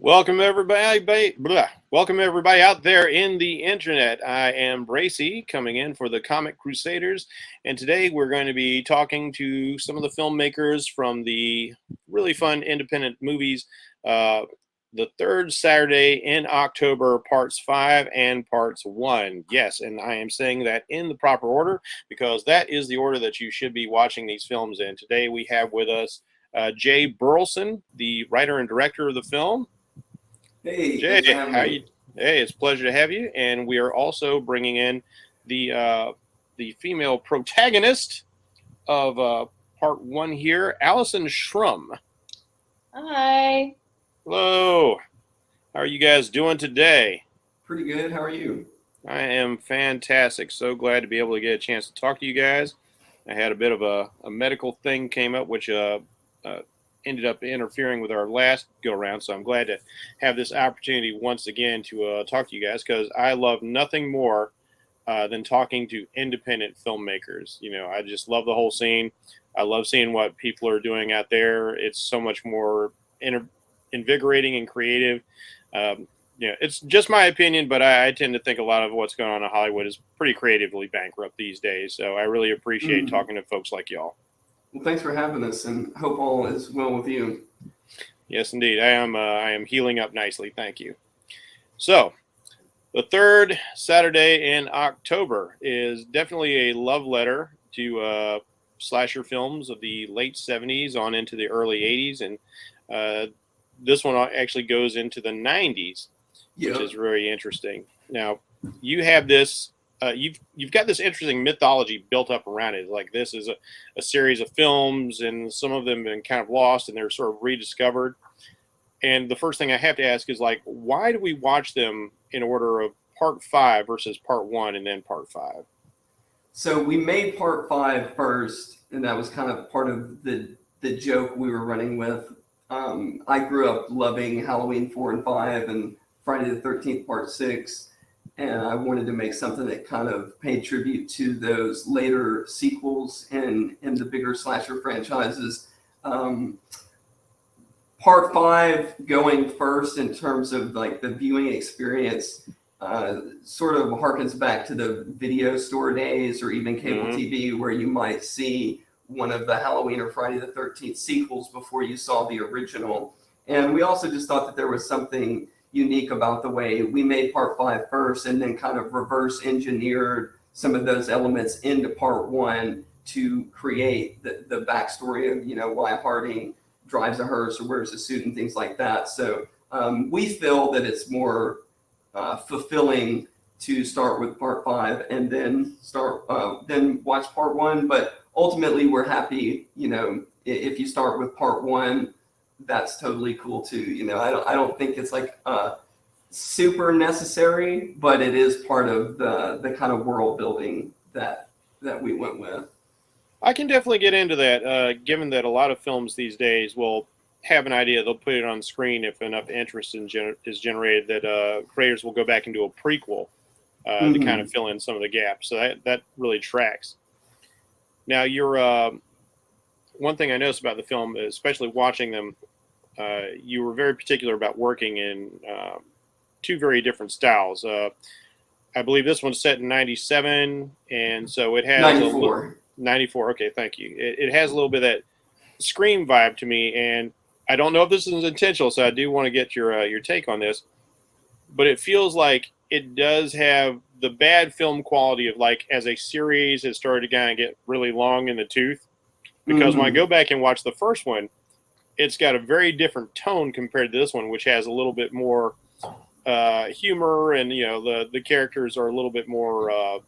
Welcome welcome everybody out there in the internet. I am Bracey coming in for the Comic Crusaders, and today we're going to be talking to some of the filmmakers from the really fun independent movies, the third Saturday in October, parts 5 and parts 1. Yes, and I am saying that in the proper order because that is the order that you should be watching these films in. Today we have with us Jay Burleson, the writer and director of the film. Hey, Jay, how you? Hey, it's a pleasure to have you. And we are also bringing in the female protagonist of part 1 here, Allison Shrum. Hi. Hello. How are you guys doing today? Pretty good. How are you? I am fantastic. So glad to be able to get a chance to talk to you guys. I had a bit of a medical thing came up, which ended up interfering with our last go around, so I'm glad to have this opportunity once again to talk to you guys, because I love nothing more than talking to independent filmmakers. You know, I just love the whole scene. I love seeing what people are doing out there. It's so much more invigorating and creative. You know, it's just my opinion, but I tend to think a lot of what's going on in Hollywood is pretty creatively bankrupt these days, so I really appreciate talking to folks like y'all. Well, thanks for having us, and hope all is well with you. Yes, indeed. I am healing up nicely. Thank you. So, the third Saturday in October is definitely a love letter to slasher films of the late 70s on into the early 80s, and this one actually goes into the 90s, which is very interesting. Now, you have this. You've got this interesting mythology built up around it. Like, this is a series of films, and some of them have been kind of lost, and they're sort of rediscovered. And the first thing I have to ask is, like, why do we watch them in order of part 5 versus part 1 and then part 5? So we made part 5 first, and that was kind of part of the joke we were running with. I grew up loving Halloween 4 and 5 and Friday the 13th part 6. And I wanted to make something that kind of paid tribute to those later sequels in the bigger slasher franchises. Part 5 going first in terms of like the viewing experience sort of harkens back to the video store days or even cable TV, where you might see one of the Halloween or Friday the 13th sequels before you saw the original. And we also just thought that there was something unique about the way we made part 5 first and then kind of reverse engineered some of those elements into part 1 to create the backstory of, you know, why Harding drives a hearse or wears a suit and things like that. So we feel that it's more fulfilling to start with part 5 and then then watch part 1. But ultimately, we're happy, you know, if you start with part 1, that's totally cool too. You know, I don't think it's like super necessary, but it is part of the kind of world building that we went with. I can definitely get into that, given that a lot of films these days will have an idea, they'll put it on screen if enough interest is generated, that creators will go back and do a prequel to kind of fill in some of the gaps. So that really tracks. Now, one thing I noticed about the film, especially watching them, you were very particular about working in 2 very different styles. I believe this one's set in 97, and so it has 94. 94. Okay, thank you. It has a little bit of that Scream vibe to me, and I don't know if this is intentional, so I do want to get your take on this. But it feels like it does have the bad film quality of, like, as a series, it started to kind of get really long in the tooth. Because when I go back and watch the first one, it's got a very different tone compared to this one, which has a little bit more humor, and, you know, the characters are a little bit more,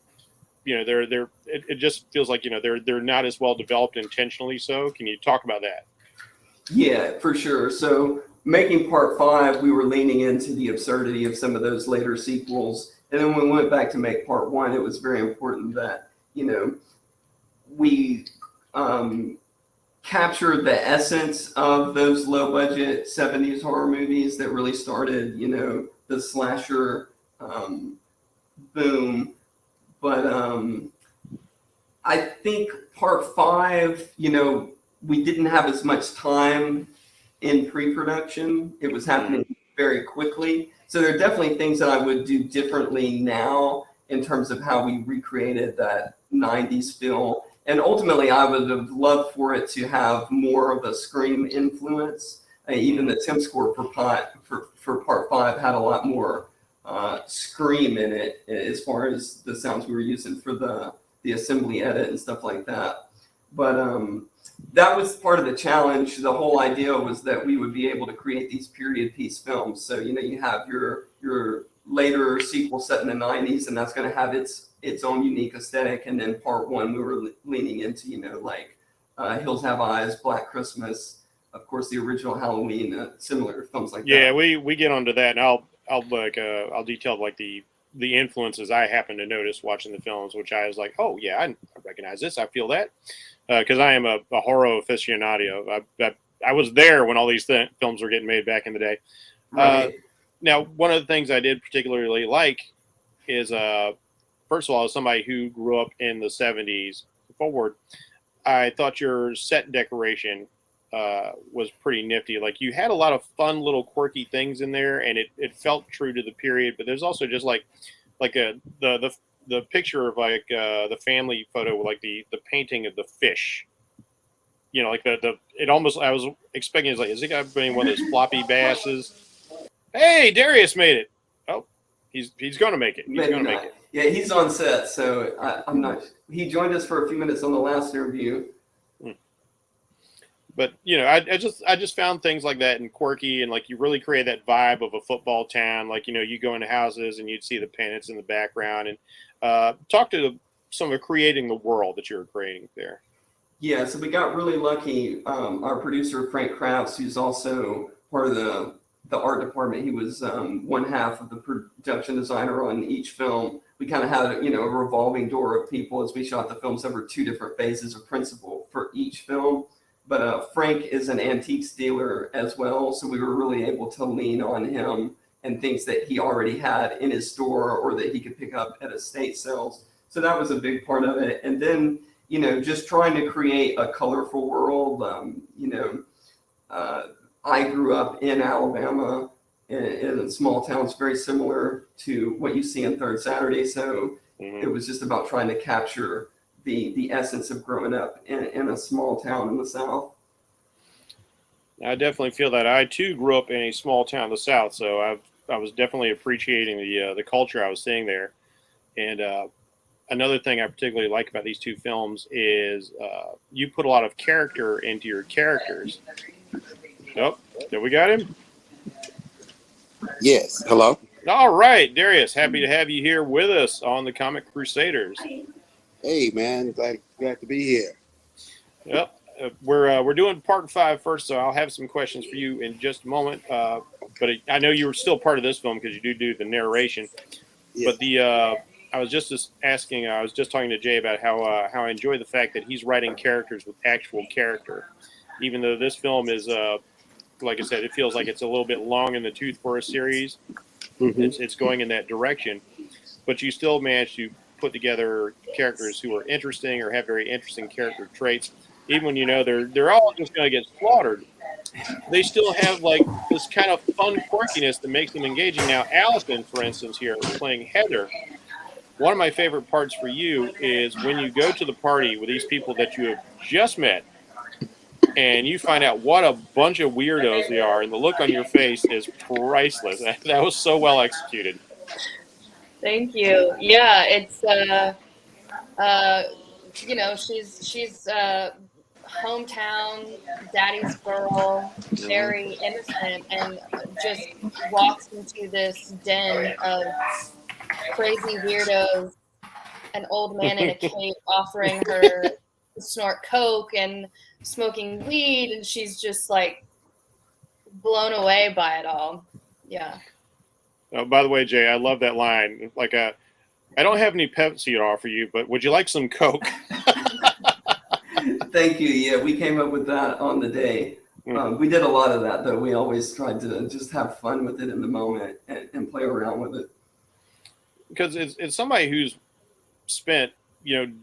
you know, it just feels like, you know, they're not as well developed intentionally. So can you talk about that? Yeah, for sure. So making part 5, we were leaning into the absurdity of some of those later sequels. And then when we went back to make part 1, it was very important that, you know, we captured the essence of those low budget 70s horror movies that really started, you know, the slasher boom. But I think part 5, you know, we didn't have as much time in pre-production. It was happening very quickly. So there are definitely things that I would do differently now in terms of how we recreated that 90s feel. And ultimately, I would have loved for it to have more of a Scream influence. Even the temp score for part 5 had a lot more Scream in it as far as the sounds we were using for the assembly edit and stuff like that. But that was part of the challenge. The whole idea was that we would be able to create these period piece films. So, you have your later sequel set in the 90s, and that's going to have its own unique aesthetic. And then part 1, we were leaning into, like Hills Have Eyes, Black Christmas, of course, the original Halloween, similar films like that. Yeah, we get onto that, and I'll detail like the influences I happen to notice watching the films, which I was like, oh yeah, I recognize this, I feel that, because I am a horror aficionado. I was there when all these films were getting made back in the day. Right. Now, one of the things I did particularly like is, first of all, as somebody who grew up in the 70s forward, I thought your set decoration was pretty nifty. Like, you had a lot of fun little quirky things in there, and it felt true to the period. But there's also just like the picture of like the family photo, like the painting of the fish. Like it almost, I was expecting, it's like, is he got one of those floppy basses? Hey, Darius made it. Oh, he's going to make it. He's going to make it. Yeah, he's on set, so I'm not. He joined us for a few minutes on the last interview. But I just found things like that and quirky, and like you really create that vibe of a football town. Like, you go into houses and you'd see the pennants in the background, and talk to some of creating the world that you were creating there. Yeah, so we got really lucky. Our producer Frank Krafts, who's also part of the art department, he was one half of the production designer on each film. We kind of had a revolving door of people as we shot the films. There were 2 different phases of principal for each film. But Frank is an antiques dealer as well, so we were really able to lean on him and things that he already had in his store or that he could pick up at estate sales. So that was a big part of it. And then, just trying to create a colorful world. I grew up in Alabama in a small town. It's very similar to what you see in Third Saturday. So It was just about trying to capture the essence of growing up in a small town in the South. I definitely feel that. I too grew up in a small town in the South, so I was definitely appreciating the culture I was seeing there. And another thing I particularly like about these 2 films is you put a lot of character into your characters. Nope, there we got him. Yes. Hello. All right, Darius, happy to have you here with us on the Comic Crusaders. Hey, man, glad to be here. Yep, we're doing part 5 first, so I'll have some questions for you in just a moment. But I know you were still part of this film because you do the narration. Yeah. But I was just talking to Jay about how I enjoy the fact that he's writing characters with actual character, even though this film is like I said, it feels like it's a little bit long in the tooth for a series. Mm-hmm. It's going in that direction, but you still manage to put together characters who are interesting or have very interesting character traits. Even when they're all just going to get slaughtered, they still have like this kind of fun quirkiness that makes them engaging. Now, Allison, for instance, here playing Heather. One of my favorite parts for you is when you go to the party with these people that you have just met, and you find out what a bunch of weirdos they are, and the look on your face is priceless. That was so well executed. Thank you. Yeah, it's she's hometown daddy's girl, very innocent, and just walks into this den of crazy weirdos, an old man in a cape offering her to snort coke and smoking weed, and she's just like blown away by it all. Yeah. Oh, by the way, Jay, I love that line. Like, I don't have any Pepsi to offer you, but would you like some Coke? Thank you. Yeah, we came up with that on the day. We did a lot of that, though. We always tried to just have fun with it in the moment and play around with it. Because it's somebody who's spent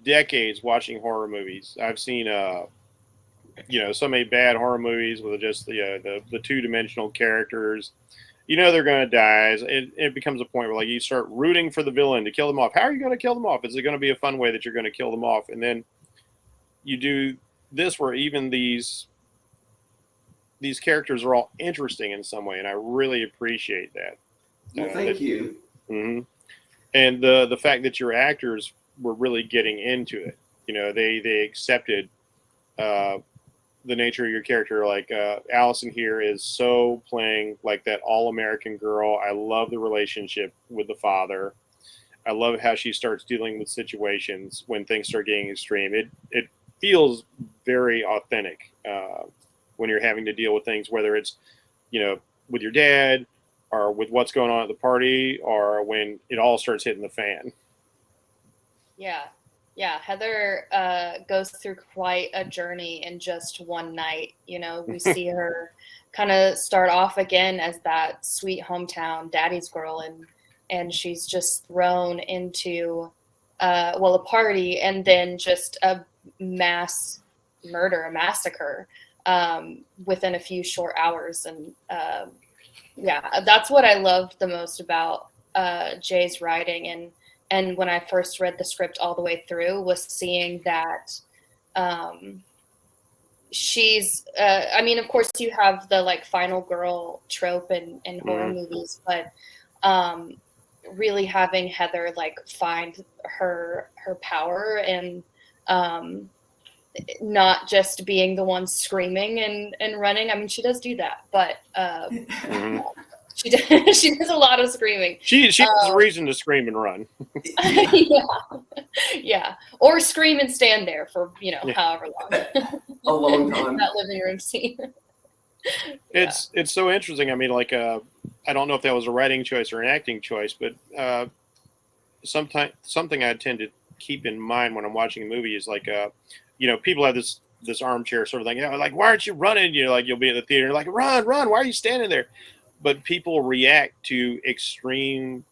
decades watching horror movies. I've seen so many bad horror movies with just the 2-dimensional characters. you know they're going to die. It becomes a point where like you start rooting for the villain to kill them off. How are you going to kill them off? Is it going to be a fun way that you're going to kill them off? And then you do this where even these characters are all interesting in some way, and I really appreciate that. Well, thank you. Mm-hmm. And the fact that your actors were really getting into it. You know, they accepted the nature of your character. Like Allison here is so playing like that all-American girl. I love the relationship with the father. I love how she starts dealing with situations when things start getting extreme. It feels very authentic when you're having to deal with things, whether it's, you know, with your dad or with what's going on at the party or when it all starts hitting the fan. Yeah, Heather goes through quite a journey in just one night. You know, we see her kind of start off again as that sweet hometown daddy's girl, and she's just thrown into, a party and then just a mass murder, a massacre within a few short hours. And that's what I loved the most about Jay's writing. And when I first read the script all the way through was seeing that she's, I mean, of course you have the like final girl trope in horror movies, but really having Heather like find her power and not just being the one screaming and running. I mean, she does do that, but she does a lot of screaming. She has a reason to scream and run. Yeah. Or scream and stand there for, however long. A long time. That living room scene. It's so interesting. I mean, like, I don't know if that was a writing choice or an acting choice, but something I tend to keep in mind when I'm watching a movie is like, people have this armchair sort of thing. Like, why aren't you running? Like you'll be at the theater, like, run! Why are you standing there? But people react to extreme,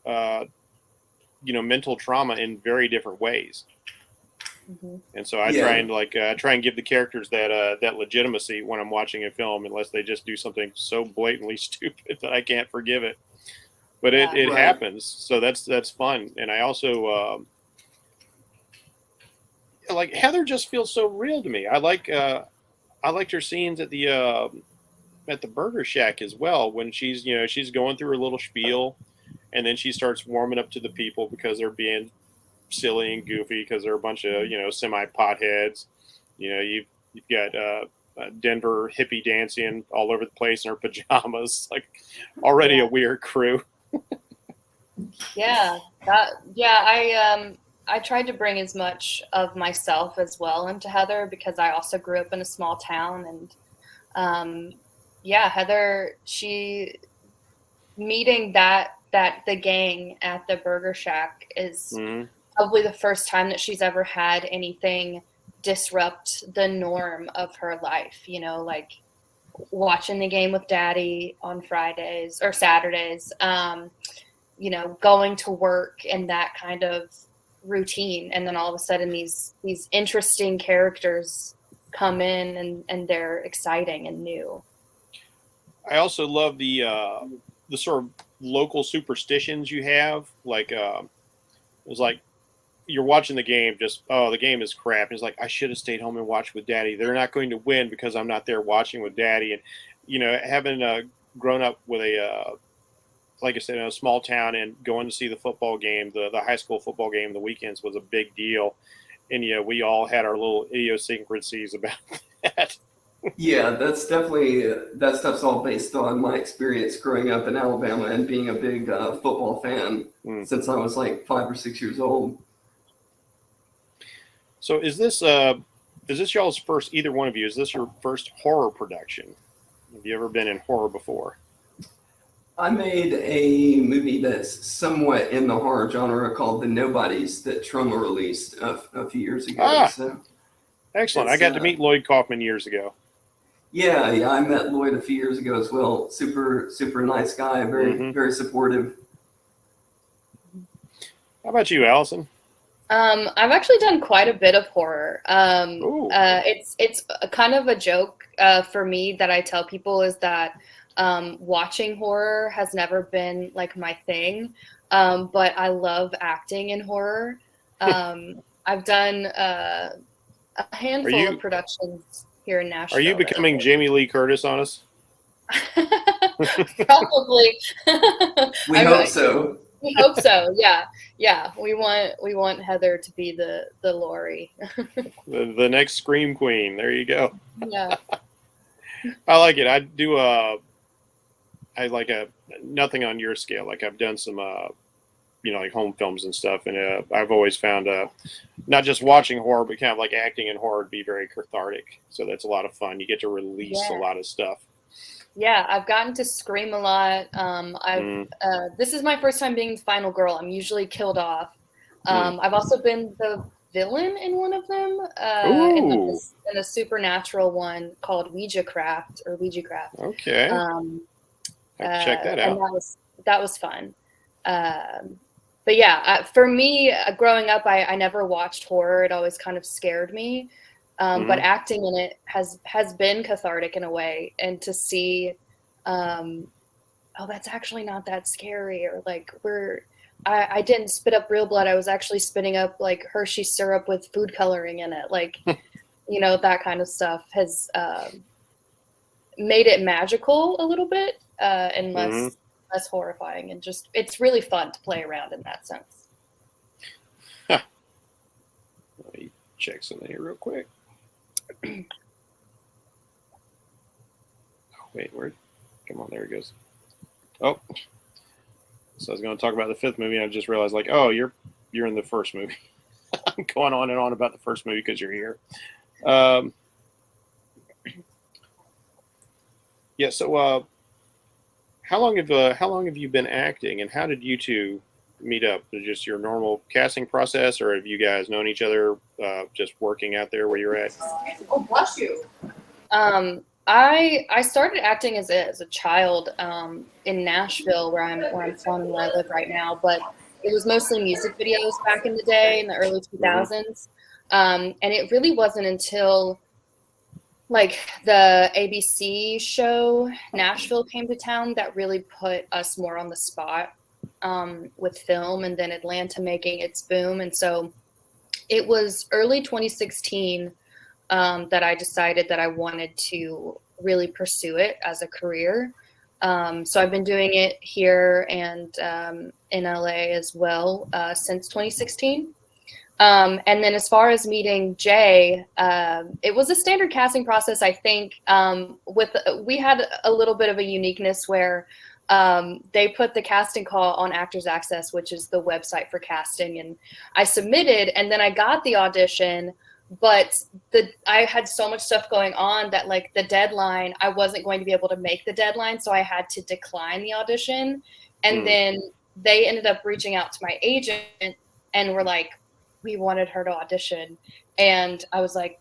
mental trauma in very different ways. Mm-hmm. And so I try and give the characters that legitimacy when I'm watching a film, unless they just do something so blatantly stupid that I can't forgive it. But it happens, so that's fun. And I also like Heather just feels so real to me. I liked her scenes at the Burger Shack as well, when she's going through her little spiel, and then she starts warming up to the people because they're being silly and goofy because they're a bunch of semi potheads. You've got Denver hippie dancing all over the place in her pajamas, like already a weird crew. I tried to bring as much of myself as well into Heather because I also grew up in a small town, and Heather, she meeting the gang at the Burger Shack is probably the first time that she's ever had anything disrupt the norm of her life. Like watching the game with Daddy on Fridays or Saturdays, going to work and that kind of routine, and then all of a sudden these interesting characters come in and they're exciting and new. I also love the sort of local superstitions you have. Like it was like you're watching the game, the game is crap. And it's like, I should have stayed home and watched with Daddy. They're not going to win because I'm not there watching with Daddy. And having grown up with like I said, in a small town and going to see the football game, the high school football game, the weekends was a big deal. And we all had our little idiosyncrasies about that. Yeah, that's definitely, that stuff's all based on my experience growing up in Alabama and being a big football fan since I was like 5 or 6 years old. So is this y'all's first, either one of you, is this your first horror production? Have you ever been in horror before? I made a movie that's somewhat in the horror genre called The Nobodies that Troma released a few years ago. So excellent. I got to meet Lloyd Kaufman years ago. Yeah, I met Lloyd a few years ago as well. Super, super nice guy. Very, very supportive. How about you, Allison? I've actually done quite a bit of horror. It's a kind of a joke for me that I tell people is that Watching horror has never been like my thing, but I love acting in horror. I've done a handful of productions here in Nashville. Are you becoming Jamie Lee Curtis on us? Probably. We hope so. We hope so. Yeah. We want Heather to be the Laurie. the next Scream Queen. There you go. Yeah. I like it. I do. I like nothing on your scale. Like I've done some, like home films and stuff, and I've always found not just watching horror, but kind of like acting in horror to be very cathartic. So that's a lot of fun. You get to release a lot of stuff. Yeah, I've gotten to scream a lot. This is my first time being the final girl. I'm usually killed off. I've also been the villain in one of them, in a supernatural one called Ouija Craft. Okay. Check that out. And that was fun. But yeah, for me, growing up, I never watched horror. It always kind of scared me. But acting in it has been cathartic in a way, and to see, that's actually not that scary, or like I didn't spit up real blood. I was actually spitting up like Hershey syrup with food coloring in it. Like, that kind of stuff has made it magical a little bit, and less horrifying, and just it's really fun to play around in that sense. Let me check something here real quick. Oh, wait, where? Come on, there it goes. Oh, so I was going to talk about the fifth movie, and I just realized, like, oh, you're in the first movie. I'm going on and on about the first movie because you're here. Yeah. So, how long have you been acting, and how did you two meet up? Is it just your normal casting process, or have you guys known each other just working out there where you're at? Oh, bless you. I started acting as a child in Nashville, where I'm from, where I live right now. But it was mostly music videos back in the day, in the early 2000s, and it really wasn't until like the ABC show Nashville came to town that really put us more on the spot with film, and then Atlanta making its boom. And so it was early 2016 that I decided that I wanted to really pursue it as a career. So I've been doing it here and in LA as well since 2016. And then as far as meeting Jay, it was a standard casting process, I think. We had a little bit of a uniqueness where they put the casting call on Actors Access, which is the website for casting, and I submitted, and then I got the audition, but I had so much stuff going on that, like, the deadline, I wasn't going to be able to make the deadline, so I had to decline the audition. And then they ended up reaching out to my agent and were like, we wanted her to audition. And I was like,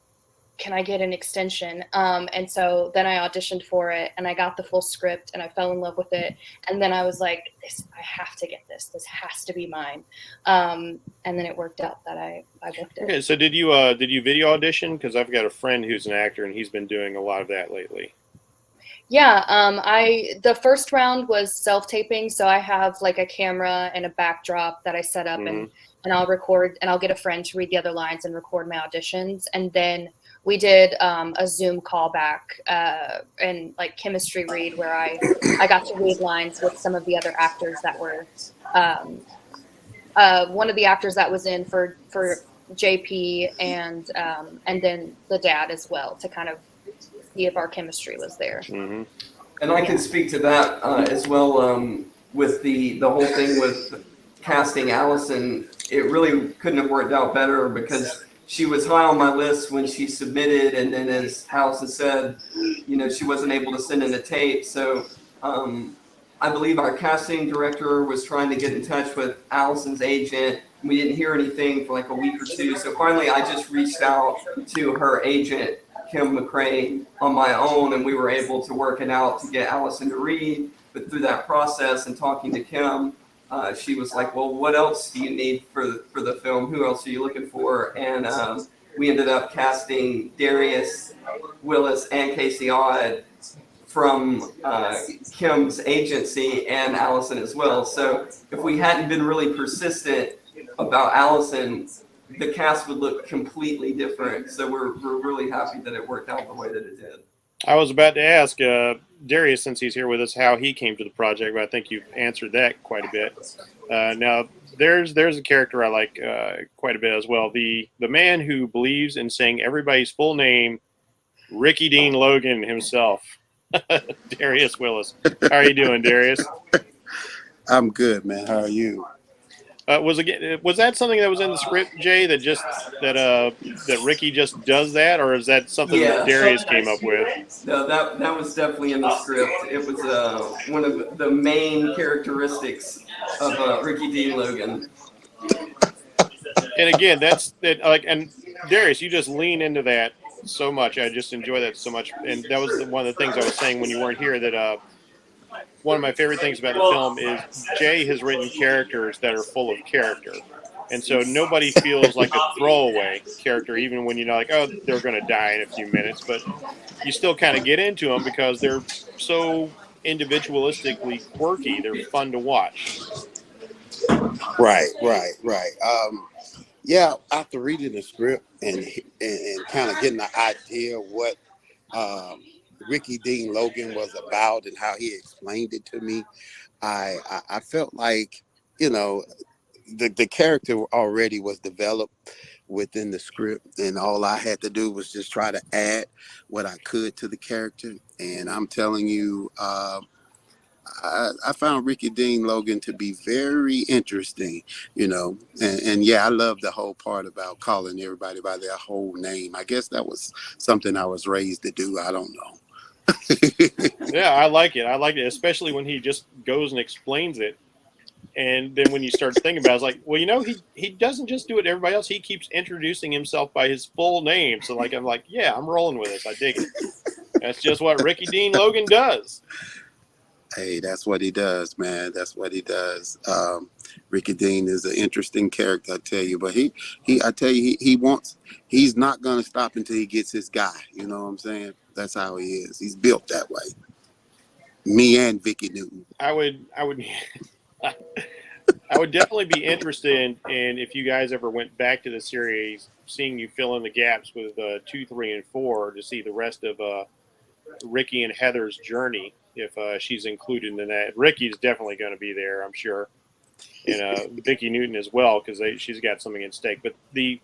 can I get an extension? And so then I auditioned for it, and I got the full script, and I fell in love with it. And then I was like, I have to get this. This has to be mine. And then it worked out that I booked it. Okay, so did you video audition? Because I've got a friend who's an actor, and he's been doing a lot of that lately. Yeah, the first round was self-taping, so I have like a camera and a backdrop that I set up, and I'll record, and I'll get a friend to read the other lines and record my auditions. And then we did a Zoom callback and like chemistry read, where I got to read lines with some of the other actors that were one of the actors that was in for JP, and then the dad as well, to kind of see if our chemistry was there. And I can speak to that as well, with the whole thing with casting Allison. It really couldn't have worked out better, because she was high on my list when she submitted, and then, as Allison said, she wasn't able to send in a tape. So I believe our casting director was trying to get in touch with Allison's agent. We didn't hear anything for like a week or two. So finally, I just reached out to her agent, Kim McCrae, on my own, and we were able to work it out to get Allison to read. But through that process and talking to Kim, she was like, well, what else do you need for the film? Who else are you looking for? And we ended up casting Darius Willis and Casey Odd from Kim's agency and Allison as well. So if we hadn't been really persistent about Allison, the cast would look completely different. So we're really happy that it worked out the way that it did. I was about to ask Darius, since he's here with us, how he came to the project, but I think you've answered that quite a bit. Now, there's a character I like quite a bit as well. The man who believes in saying everybody's full name, Ricky Dean Logan himself, Darius Willis. How are you doing, Darius? I'm good, man. How are you? Was that something that was in the script, Jay? That Ricky just does that, or is that something that Darius came up with? No, that was definitely in the script. It was one of the main characteristics of Ricky Dean Logan. And again, and Darius, you just lean into that so much. I just enjoy that so much, and that was one of the things I was saying when you weren't here. That one of my favorite things about the film is Jay has written characters that are full of character. And so nobody feels like a throwaway character, even when you know, like, oh, they're going to die in a few minutes. But you still kind of get into them because they're so individualistically quirky. They're fun to watch. Right. Yeah, after reading the script and kind of getting the idea what Ricky Dean Logan was about and how he explained it to me, I felt like, you know, the character already was developed within the script, and all I had to do was just try to add what I could to the character. And I'm telling you, I found Ricky Dean Logan to be very interesting, you know, and yeah, I love the whole part about calling everybody by their whole name. I guess that was something I was raised to do. I don't know. Yeah, I like it. I like it, especially when he just goes and explains it. And then when you start thinking about it, it's like, well, you know, he doesn't just do it to everybody else. He keeps introducing himself by his full name. So, like, I'm like, yeah, I'm rolling with this. I dig it. That's just what Ricky Dean Logan does. Hey, that's what he does, man. That's what he does. Ricky Dean is an interesting character, I tell you. But I tell you, he's not going to stop until he gets his guy. You know what I'm saying? That's how he is. He's built that way. Me and Vicky Newton. I would definitely be interested in if you guys ever went back to the series, seeing you fill in the gaps with 2, 3, and 4 to see the rest of Ricky and Heather's journey, if she's included in that. Ricky's definitely going to be there, I'm sure, and Vicky Newton as well, because she's got something at stake. But the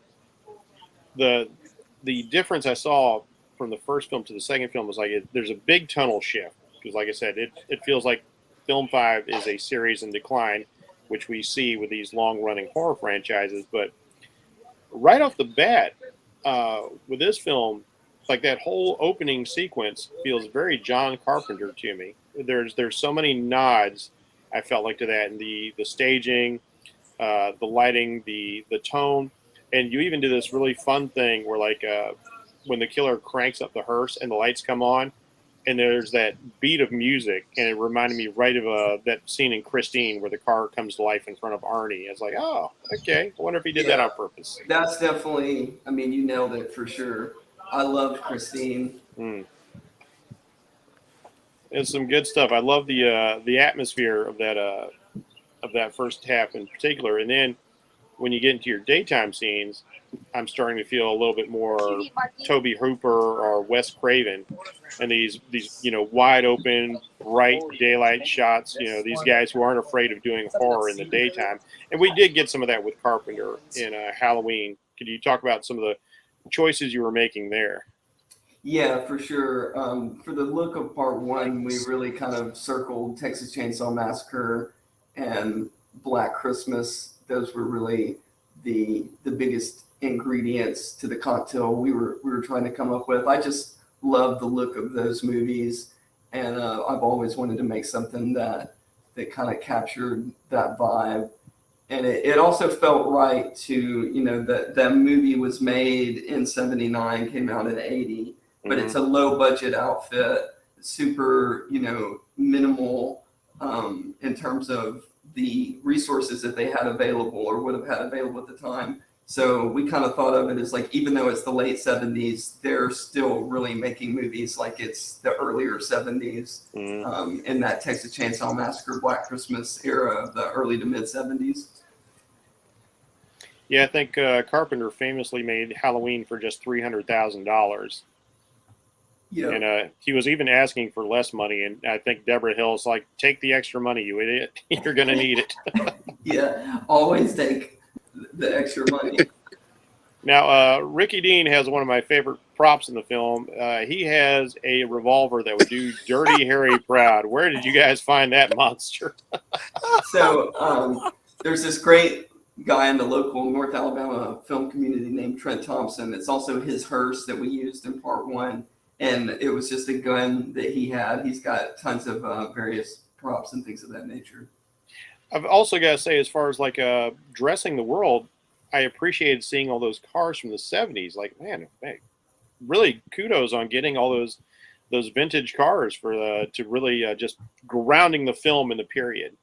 difference I saw from the first film to the second film was like there's a big tonal shift, because like I said, it feels like Film 5 is a series in decline, which we see with these long-running horror franchises. But right off the bat, with this film, like that whole opening sequence feels very John Carpenter to me. There's so many nods, I felt like, to that, and the staging, the lighting, the tone, and you even do this really fun thing where, like, when the killer cranks up the hearse and the lights come on, and there's that beat of music, and it reminded me right of that scene in Christine where the car comes to life in front of Arnie. It's like, oh, okay. I wonder if he did that on purpose. That's definitely, I mean, you nailed it for sure. I loved Christine. It's some good stuff. I love the atmosphere of that first half in particular, and then when you get into your daytime scenes, I'm starting to feel a little bit more Toby Hooper or Wes Craven, and these wide open, bright daylight shots. You know, these guys who aren't afraid of doing horror in the daytime, and we did get some of that with Carpenter in Halloween. Could you talk about some of the choices you were making there? Yeah, for sure. For the look of part 1, we really kind of circled Texas Chainsaw Massacre and Black Christmas. Those were really the biggest ingredients to the cocktail we were trying to come up with. I just love the look of those movies, and I've always wanted to make something that kind of captured that vibe. And it also felt right to, you know, that movie was made in 79, came out in 80, but it's a low budget outfit, super, you know, minimal in terms of the resources that they had available or would have had available at the time. So we kind of thought of it as like, even though it's the late 70s, they're still really making movies like it's the earlier 70s, in that Texas Chainsaw Massacre, Black Christmas era of the early to mid 70s. Yeah, I think Carpenter famously made Halloween for just $300,000. Yeah. And he was even asking for less money. And I think Deborah Hill's like, take the extra money, you idiot. You're going to need it. Yeah, always take the extra money. Now, Ricky Dean has one of my favorite props in the film. He has a revolver that would do Dirty Harry proud. Where did you guys find that monster? So there's this great guy in the local North Alabama film community named Trent Thompson. It's also his hearse that we used in part one. And it was just a gun that he had. He's got tons of various props and things of that nature. I've also got to say, as far as like dressing the world, I appreciated seeing all those cars from the 70s. Like, man, really kudos on getting all those vintage cars for to really just grounding the film in the period.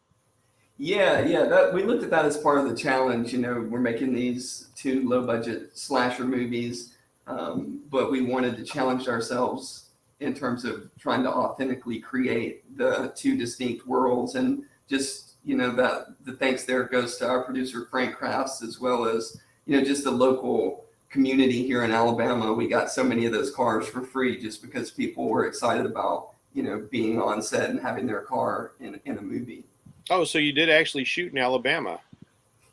Yeah, that we looked at that as part of the challenge. You know, we're making these 2 low-budget slasher movies, but we wanted to challenge ourselves in terms of trying to authentically create the 2 distinct worlds. And just, you know, that the thanks there goes to our producer Frank Crafts, as well as, you know, just the local community here in Alabama. We got so many of those cars for free just because people were excited about, you know, being on set and having their car in a movie. Oh, so you did actually shoot in Alabama?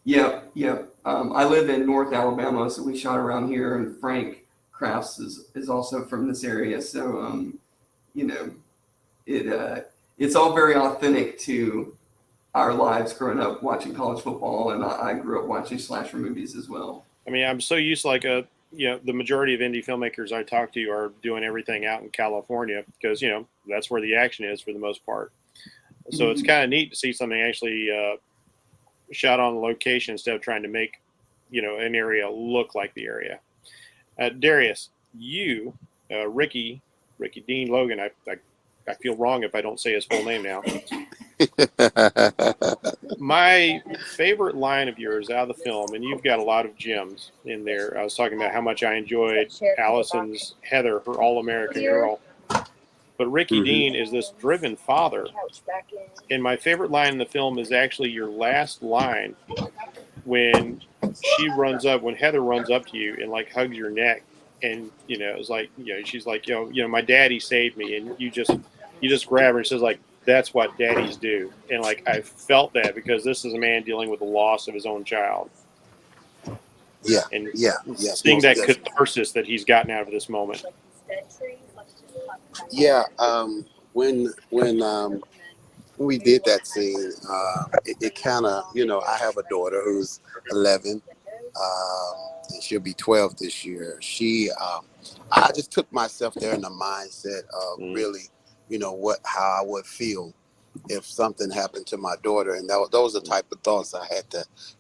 Yeah. I live in North Alabama, so we shot around here, and Frank Crafts is also from this area. So, you know, it's all very authentic to our lives growing up watching college football, and I grew up watching slasher movies as well. I mean, I'm so used to like the majority of indie filmmakers I talk to are doing everything out in California because, you know, that's where the action is for the most part. So it's kind of neat to see something actually shot on location instead of trying to make, you know, an area look like the area. Darius, you, Ricky Dean Logan, I feel wrong if I don't say his full name now. My favorite line of yours out of the film, and you've got a lot of gems in there. I was talking about how much I enjoyed Allison's Heather, her All-American Girl. But Ricky Dean is this driven father. And my favorite line in the film is actually your last line when Heather runs up to you and like hugs your neck. And, you know, it's like, you know, she's like, you know, my daddy saved me. And you just grab her and says like, that's what daddies do. And like, I felt that because this is a man dealing with the loss of his own child. Yeah. And yes, seeing that definitely. Catharsis that he's gotten out of this moment. Yeah, when we did that scene, it kind of, you know, I have a daughter who's 11, and she'll be 12 this year. I just took myself there in the mindset of really, you know, how I would feel if something happened to my daughter, and those are the type of thoughts I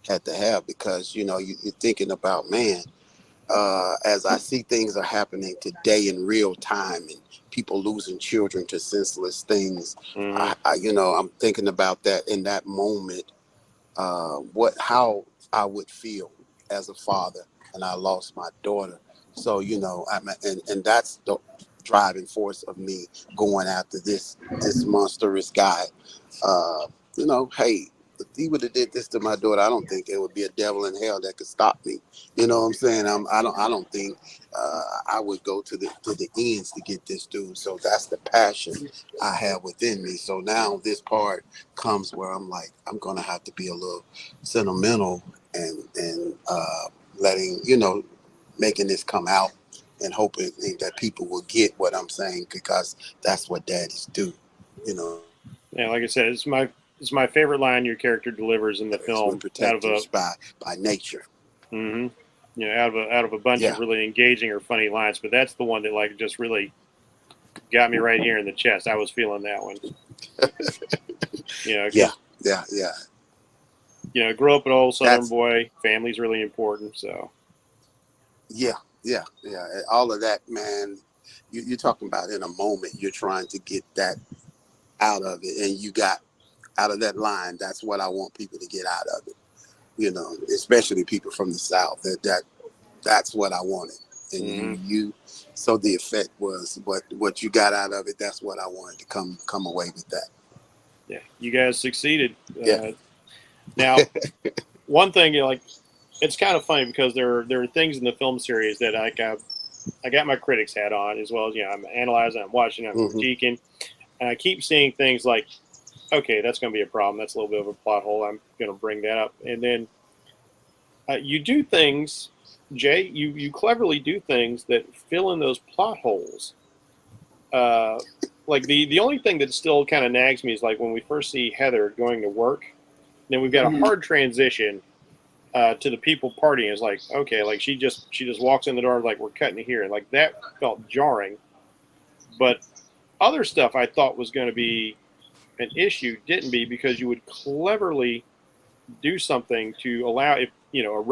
had to have because, you know, you're thinking about, man, as I see things are happening today in real time and people losing children to senseless things, you know, I'm thinking about that in that moment, how I would feel as a father, and I lost my daughter. So, you know, and that's the driving force of me going after this monstrous guy. You know, hey, if he would have did this to my daughter, I don't think there would be a devil in hell that could stop me. You know what I'm saying? I don't think I would go to the ends to get this dude. So that's the passion I have within me. So now this part comes where I'm like, I'm gonna have to be a little sentimental and letting, you know, making this come out and hoping that people will get what I'm saying, because that's what daddies do, you know. Yeah, like I said, it's my favorite line your character delivers in the film. Protectors by nature. You know, out of a bunch of really engaging or funny lines, but that's the one that like just really got me right here in the chest. I was feeling that one. You know, yeah. You know, grew up an old Southern boy. Family's really important. So. Yeah. All of that, man. You're talking about in a moment. You're trying to get that out of it, and you got out of that line. That's what I want people to get out of it. you know, especially people from the South. That's what I wanted. And you so the effect was what you got out of it. That's what I wanted to come away with that. Yeah, you guys succeeded. Yeah. Now, one thing, you know, like, it's kind of funny because there are things in the film series that I got my critics hat on, as well as, you know, I'm analyzing, I'm watching, I'm critiquing, and I keep seeing things like, okay, that's going to be a problem. That's a little bit of a plot hole. I'm going to bring that up, and then you do things, Jay. You cleverly do things that fill in those plot holes. Like the only thing that still kind of nags me is like when we first see Heather going to work, then we've got a hard transition to the people partying. It's like, okay, like she just walks in the door like we're cutting it here, and like that felt jarring. But other stuff I thought was going to be an issue didn't be, because you would cleverly do something to allow, if you know,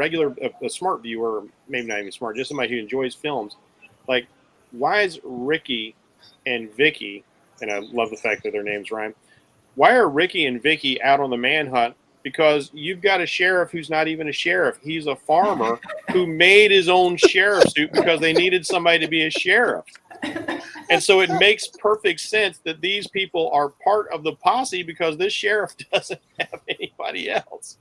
a smart viewer, maybe not even smart, just somebody who enjoys films, like, why is Ricky and Vicky, and I love the fact that their names rhyme, why are Ricky and Vicky out on the manhunt? Because you've got a sheriff who's not even a sheriff. He's a farmer who made his own sheriff suit because they needed somebody to be a sheriff. And so it makes perfect sense that these people are part of the posse because this sheriff doesn't have anybody else.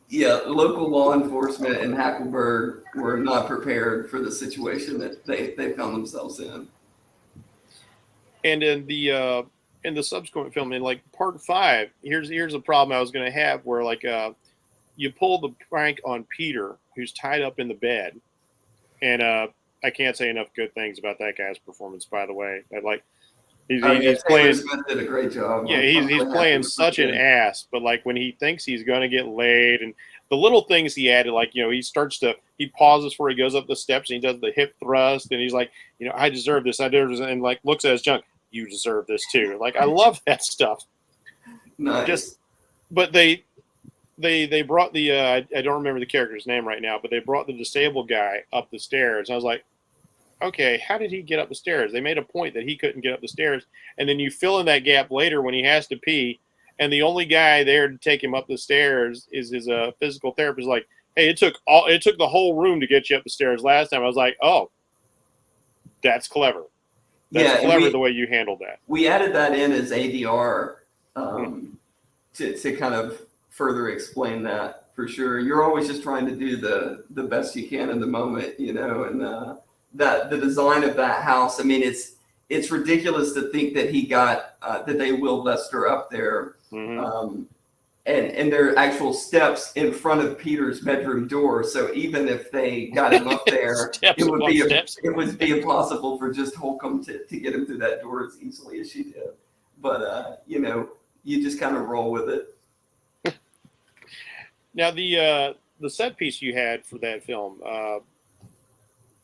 Yeah, local law enforcement in Hackleburg were not prepared for the situation that they found themselves in. And in the subsequent film, in like part 5, here's a problem I was going to have, where like you pull the prank on Peter, who's tied up in the bed, and I can't say enough good things about that guy's performance, by the way. I like he's playing. Smith did a great job. Yeah, he's playing such an ass, but like when he thinks he's going to get laid, and the little things he added, like, you know, he pauses before he goes up the steps and he does the hip thrust, and he's like, you know, I deserve this, and like looks at his junk. You deserve this too. Like, I love that stuff. Nice. But they brought the I don't remember the character's name right now, but they brought the disabled guy up the stairs. I was like, okay, how did he get up the stairs? They made a point that he couldn't get up the stairs, and then you fill in that gap later when he has to pee, and the only guy there to take him up the stairs is his physical therapist. Like, hey, it took the whole room to get you up the stairs last time. I was like, oh, that's clever. That's clever the way you handled that. We added that in as ADR to kind of further explain that, for sure. You're always just trying to do the best you can in the moment, you know, and that the design of that house, I mean, it's ridiculous to think that he got that they Will Lester up there. And there are actual steps in front of Peter's bedroom door. So even if they got him up there, it would be impossible for just Holcomb to get him through that door as easily as she did. But you know, you just kind of roll with it. Now the set piece you had for that film,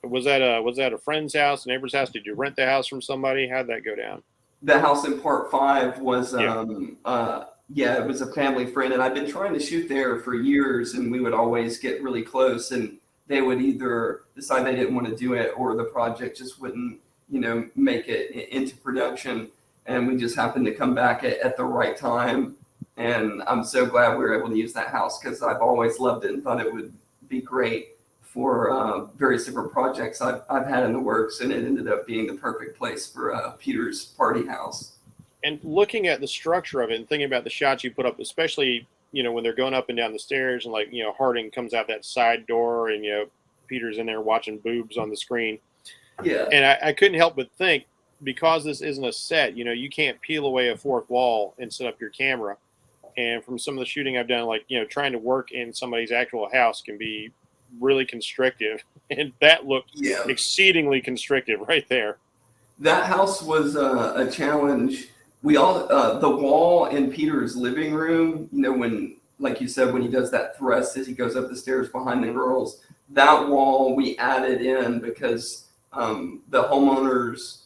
was that a friend's house, a neighbor's house? Did you rent the house from somebody? How'd that go down? The house in part 5 was yeah, it was a family friend, and I've been trying to shoot there for years, and we would always get really close, and they would either decide they didn't want to do it, or the project just wouldn't, you know, make it into production. And we just happened to come back at the right time. And I'm so glad we were able to use that house, because I've always loved it and thought it would be great for various different projects I've had in the works, and it ended up being the perfect place for Peter's party house. And looking at the structure of it and thinking about the shots you put up, especially, you know, when they're going up and down the stairs, and like, you know, Harding comes out that side door, and, you know, Peter's in there watching boobs on the screen. Yeah. And I couldn't help but think, because this isn't a set, you know, you can't peel away a fourth wall and set up your camera. And from some of the shooting I've done, like, you know, trying to work in somebody's actual house can be really constrictive. And that looked exceedingly constrictive right there. That house was a challenge. We all, the wall in Peter's living room, you know, when, like you said, when he does that thrust as he goes up the stairs behind the girls, that wall we added in because the homeowners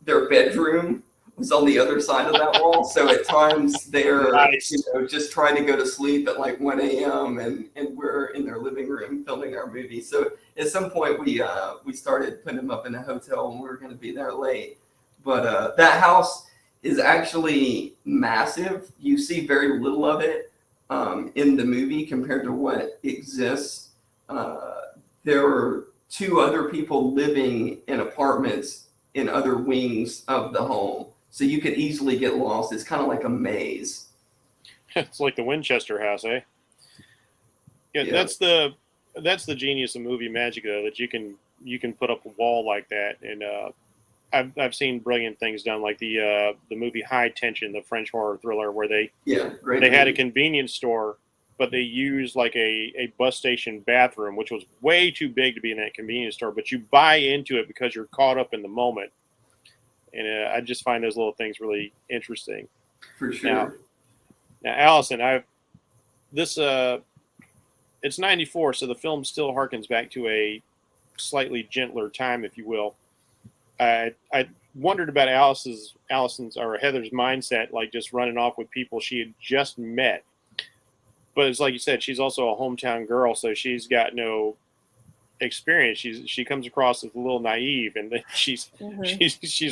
their bedroom was on the other side of that wall. So at times they're you know, just trying to go to sleep at like 1 a.m. and we're in their living room filming our movie. So at some point we started putting them up in a hotel, and we were going to be there late. But that house is actually massive. You see very little of it. in the movie compared to what exists. There were two other people living in apartments in other wings of the home. So you could easily get lost. It's kind of like a maze. It's like the Winchester house, eh? Yeah, Yeah. that's the genius of movie magic, though, that you can put up a wall like that. And I've seen brilliant things done, like the movie High Tension, the French horror thriller, where Yeah, great they had a movie. convenience store, but they used like a bus station bathroom, which was way too big to be in that convenience store. But you buy into it because you're caught up in the moment, and I just find those little things really interesting. For Now, sure. now, Allison, I've this it's '94, so the film still harkens back to a slightly gentler time, if you will. I wondered about Allison's or Heather's mindset, like just running off with people she had just met. But it's like you said, she's also a hometown girl, so she's got no experience. She comes across as a little naive, and then she's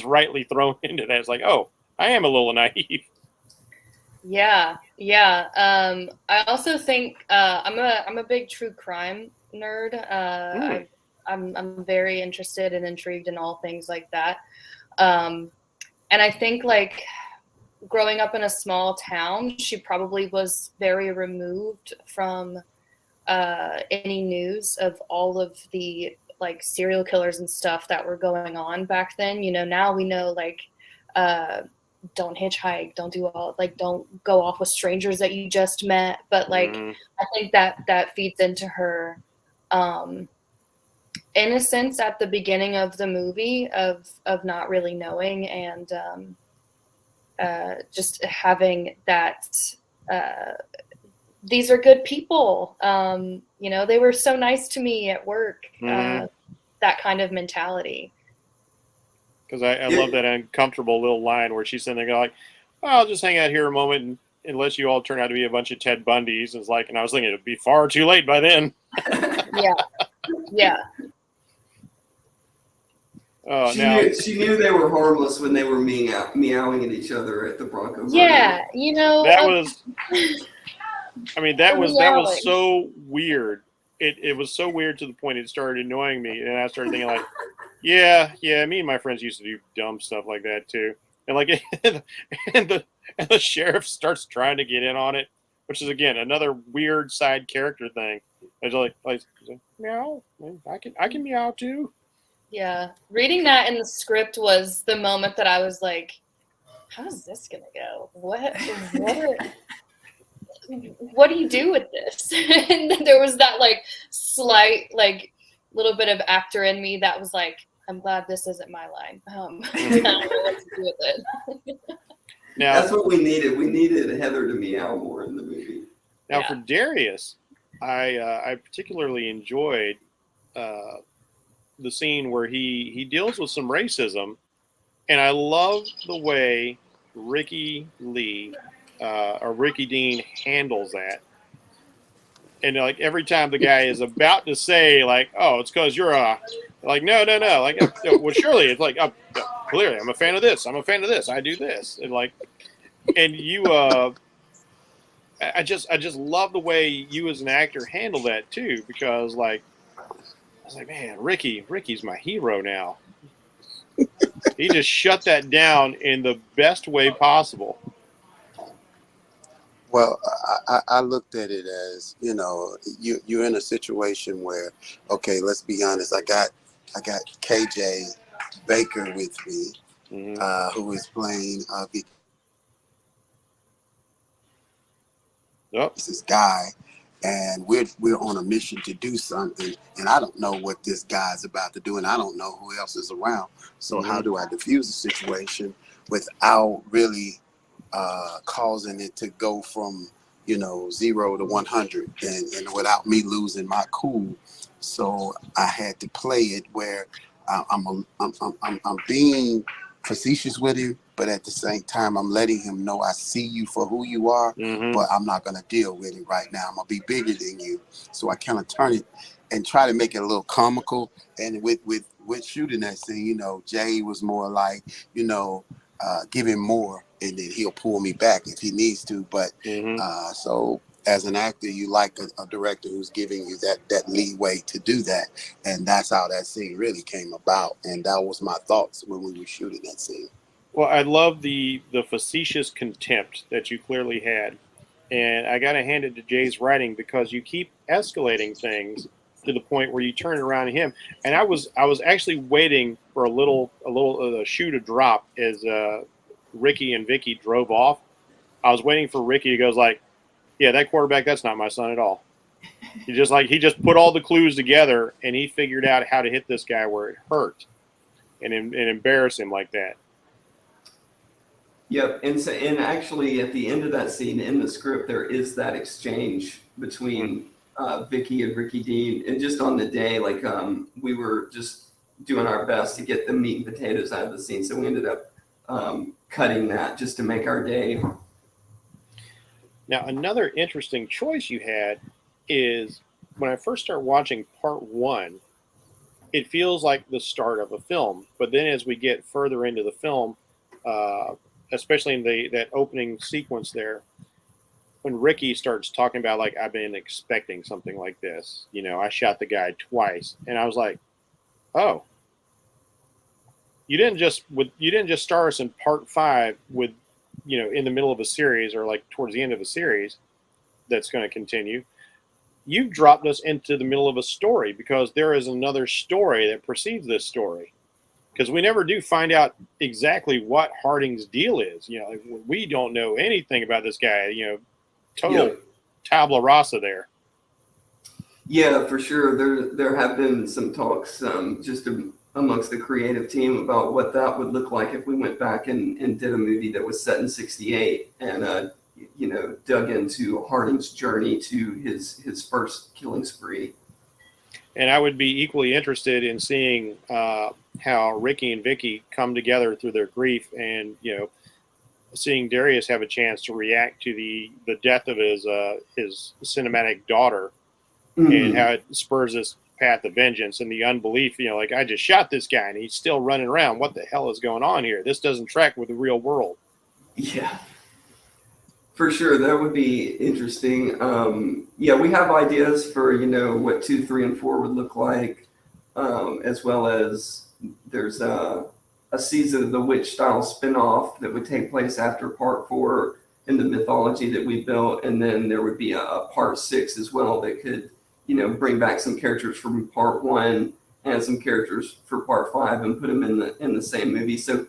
rightly thrown into that. It's like, oh, I am a little naive. Yeah, yeah. I also think I'm a big true crime nerd. I'm very interested and intrigued in all things like that. And I think like growing up in a small town, she probably was very removed from any news of all of the like serial killers and stuff that were going on back then. You know, now we know like don't hitchhike, don't do all like don't go off with strangers that you just met. But like I think that feeds into her innocence at the beginning of the movie of not really knowing and just having that these are good people. You know, they were so nice to me at work. That kind of mentality. Because I love that uncomfortable little line where she's sitting there going like, well, I'll just hang out here a moment and, unless you all turn out to be a bunch of Ted Bundys. And it's like, and I was thinking it'd be far too late by then. Yeah. Yeah. She knew they were harmless when they were meowing at each other at the Bronco. Yeah, you know that was. I mean, that was so weird. It was so weird to the point it started annoying me, and I started thinking like, yeah, me and my friends used to do dumb stuff like that too. And like, and the sheriff starts trying to get in on it, which is again another weird side character thing. It's like meow, I can meow too. Yeah, reading that in the script was the moment that I was like, how's this gonna go? What do you do with this? And then there was that like slight like little bit of actor in me that was like, I'm glad this isn't my line. I don't know what to do with it. Now, that's what we needed. We needed Heather to meow more in the movie. Now for Darius, I particularly enjoyed the scene where he deals with some racism, and I love the way Ricky Lee or Ricky Dean handles that. And like every time the guy is about to say like, "Oh, it's because you're a," like, no, like, well, surely it's like, clearly I'm a fan of this. I do this, and like, and you, I just love the way you as an actor handle that too, because like, I was like, man, Ricky's my hero now. He just shut that down in the best way possible. Well, I looked at it as, you know, you're in a situation where, okay, let's be honest. I got KJ Baker with me, who is playing this guy, and we're on a mission to do something, and I don't know what this guy's about to do, and I don't know who else is around. So how do I diffuse the situation without really causing it to go from, you know, 0 to 100 and without me losing my cool? So I had to play it where I'm being facetious with him, but at the same time I'm letting him know I see you for who you are, but I'm not gonna deal with it right now. I'm gonna be bigger than you. So I kind of turn it and try to make it a little comical. And with shooting that scene, you know, Jay was more like, you know, give him more, and then he'll pull me back if he needs to. But so as an actor, you like a director who's giving you that leeway to do that. And that's how that scene really came about. And that was my thoughts when we were shooting that scene. Well, I love the facetious contempt that you clearly had. And I got to hand it to Jay's writing, because you keep escalating things to the point where you turn it around to him. And I was actually waiting for a little shoe to drop as Ricky and Vicky drove off. I was waiting for Ricky to go like, yeah, that quarterback, that's not my son at all. He just put all the clues together, and he figured out how to hit this guy where it hurt and embarrass him like that. Yep, and actually at the end of that scene in the script, there is that exchange between Vicky and Ricky Dean, and just on the day, like we were just doing our best to get the meat and potatoes out of the scene, so we ended up cutting that just to make our day. Now, another interesting choice you had is when I first started watching part 1, it feels like the start of a film. But then as we get further into the film, especially in that opening sequence there, when Ricky starts talking about, like, I've been expecting something like this. You know, I shot the guy twice. And I was like, oh, you didn't just star us in part 5 with, you know, in the middle of a series, or like towards the end of a series that's going to continue. You've dropped us into the middle of a story, because there is another story that precedes this story. Because we never do find out exactly what Harding's deal is. You know, we don't know anything about this guy. You know, total tabula rasa there. Yeah, for sure. There have been some talks just amongst the creative team about what that would look like if we went back and did a movie that was set in '68 and you know, dug into Harding's journey to his first killing spree. And I would be equally interested in seeing how Ricky and Vicky come together through their grief, and, you know, seeing Darius have a chance to react to the death of his cinematic daughter, and how it spurs this path of vengeance and the unbelief. You know, like, I just shot this guy and he's still running around. What the hell is going on here? This doesn't track with the real world. Yeah. For sure, that would be interesting. Yeah, we have ideas for, you know, what 2, 3, and 4 would look like, as well as there's a Season of the Witch style spinoff that would take place after part 4 in the mythology that we built, and then there would be a part 6 as well that could, you know, bring back some characters from part 1 and some characters for part 5 and put them in the same movie. So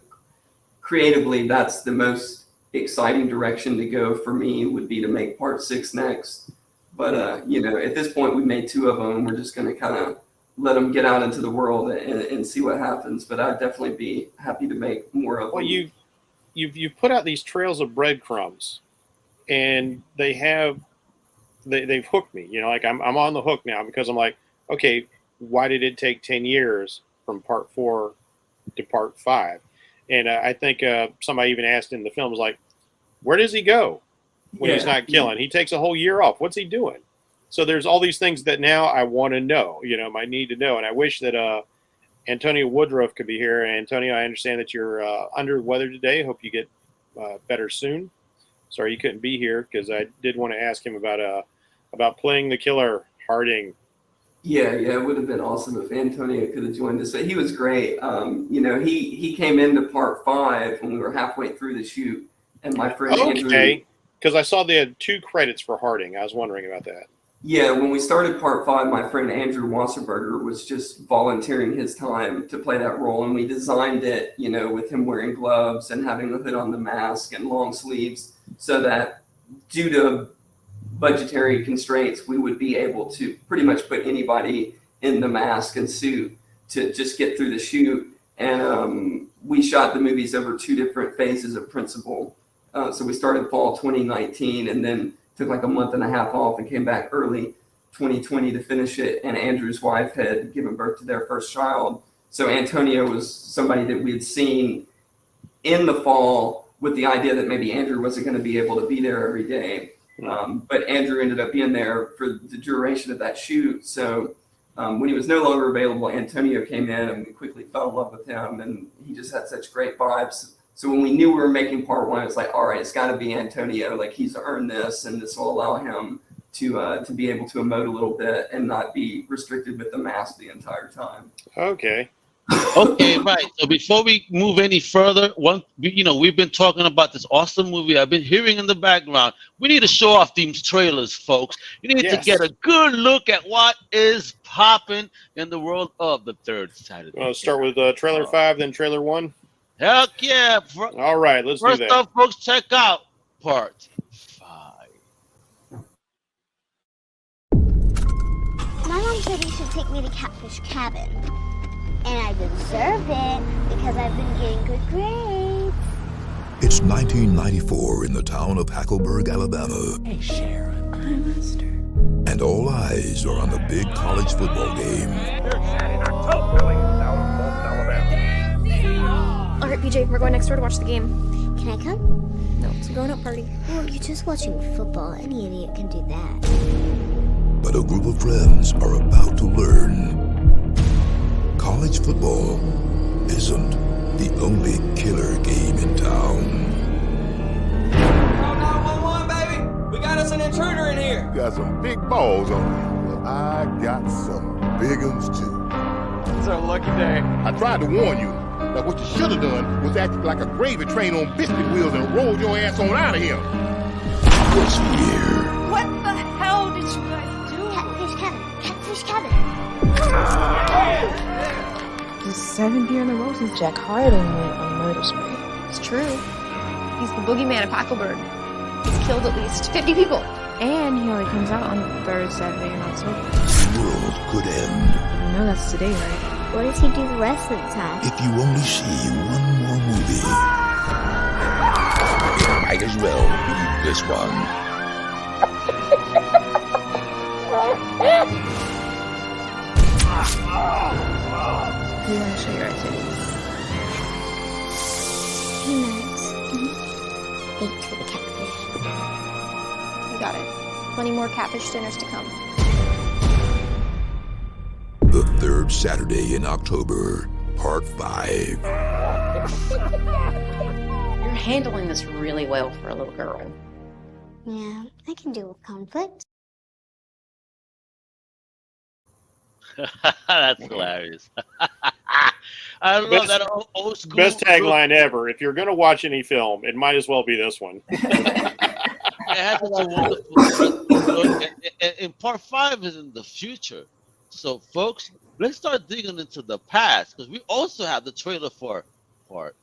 creatively, that's the most exciting direction to go for me, would be to make part 6 next. But you know, at this point, we made 2 of them. We're just going to kind of let them get out into the world and see what happens. But I'd definitely be happy to make more of them. Well, you've put out these trails of breadcrumbs, and they've hooked me. You know, like, I'm on the hook now, because I'm like, okay, why did it take 10 years from part 4 to part 5? And I think somebody even asked in the film, was like, where does he go when he's not killing? He takes a whole year off. What's he doing? So there's all these things that now I want to know, you know, I need to know. And I wish that Antonio Woodruff could be here. And Antonio, I understand that you're under the weather today. Hope you get better soon. Sorry you couldn't be here, because I did want to ask him about playing the killer Harding. Yeah, it would have been awesome if Antonio could have joined us. But he was great. You know, he came into part 5 when we were halfway through the shoot, and my friend Andrew. Okay, because I saw they had 2 credits for Harding. I was wondering about that. Yeah, when we started part 5, my friend Andrew Wasserberger was just volunteering his time to play that role, and we designed it, you know, with him wearing gloves and having the hood on the mask and long sleeves, so that due to budgetary constraints, we would be able to pretty much put anybody in the mask and suit to just get through the shoot. And we shot the movies over 2 different phases of principal. So we started fall 2019, and then took like a month and a half off and came back early 2020 to finish it. And Andrew's wife had given birth to their first child. So Antonio was somebody that we had seen in the fall with the idea that maybe Andrew wasn't going to be able to be there every day. But Andrew ended up being there for the duration of that shoot. So when he was no longer available, Antonio came in, and we quickly fell in love with him, and he just had such great vibes. So when we knew we were making part one, it's like, all right, it's got to be Antonio. Like he's earned this, and this will allow him to be able to emote a little bit and not be restricted with the mask the entire time. Okay. Okay, right. So before we move any further, we've been talking about this awesome movie. I've been hearing in the background. We need to show off these trailers, folks. You need to get a good look at what is popping in the world of the third Saturday. Well, start with trailer 5, then trailer 1. Heck yeah! All right, let's do that. First up, folks, check out part 5. My mom said you should take me to Catfish Cabin. And I deserve it because I've been getting good grades. It's 1994 in the town of Hackleburg, Alabama. Hey, Sharon. Hi, Master. And all eyes are on the big college football game. All right, PJ, we're going next door to watch the game. Can I come? No, it's a grown-up party. Well, you're just watching football. Any idiot can do that. But a group of friends are about to learn college football isn't the only killer game in town. Call 911, baby. We got us an intruder in here. You got some big balls on you. Well, I got some big ones too. It's our lucky day. I tried to warn you. But what you should have done was act like a gravy train on biscuit wheels and roll your ass on out of here. This year. What the hell did you guys do? Catfish Cabin. Catfish Cabin. This is 7th year in a row since Jack Harding went on a murder spree. It's true. He's the boogeyman of Hackleburg. He's killed at least 50 people. And he only comes out on the 3rd Saturday in October. The world could end. I know that's today, right? What does he do the rest of the time? If you only see one more movie, it might as well be this one. You want to show your activities? Hey, Max. Thanks for the catfish. You got it. Plenty more catfish dinners to come. The 3rd Saturday in October, Part 5. You're handling this really well for a little girl. Yeah, I can deal with conflict. That's hilarious. I love that old school. Best tagline ever. If you're going to watch any film, it might as well be this one. It has such a wonderful. And part 5 is in the future. So, folks, let's start digging into the past because we also have the trailer for part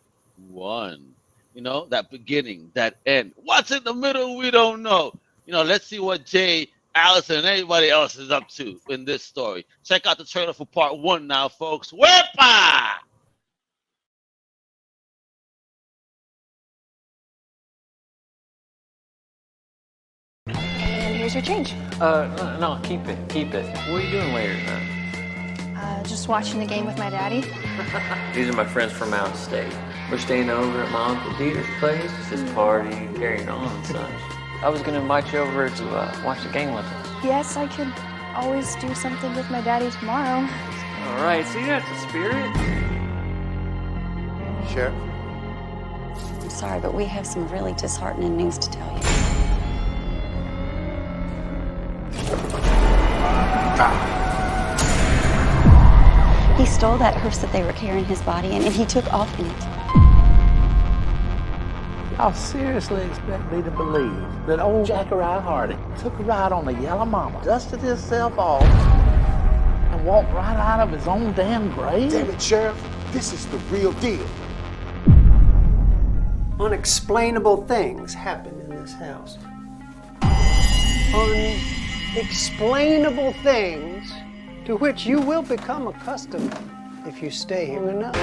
1. You know, that beginning, that end. What's in the middle? We don't know. You know, let's see what Jay, Allison, and anybody else is up to in this story. Check out the trailer for part 1 now, folks. Wepa! And here's your change. No, keep it. What are you doing later tonight? Just watching the game with my daddy. These are my friends from out of state. We're staying over at my Uncle Dieter's place. It's his party, carrying on and such. I was going to invite you over to watch the game with us. Yes, I could always do something with my daddy tomorrow. All right, see, that's the spirit. Sheriff? I'm sorry, but we have some really disheartening news to tell you. He stole that hearse that they were carrying his body in, and he took off in it. Y'all seriously expect me to believe that old Jackarai Harding took a ride on the Yellow Mama, dusted himself off, and walked right out of his own damn grave? Damn it, Sheriff. This is the real deal. Unexplainable things happen in this house. Unexplainable things to which you will become accustomed if you stay here enough.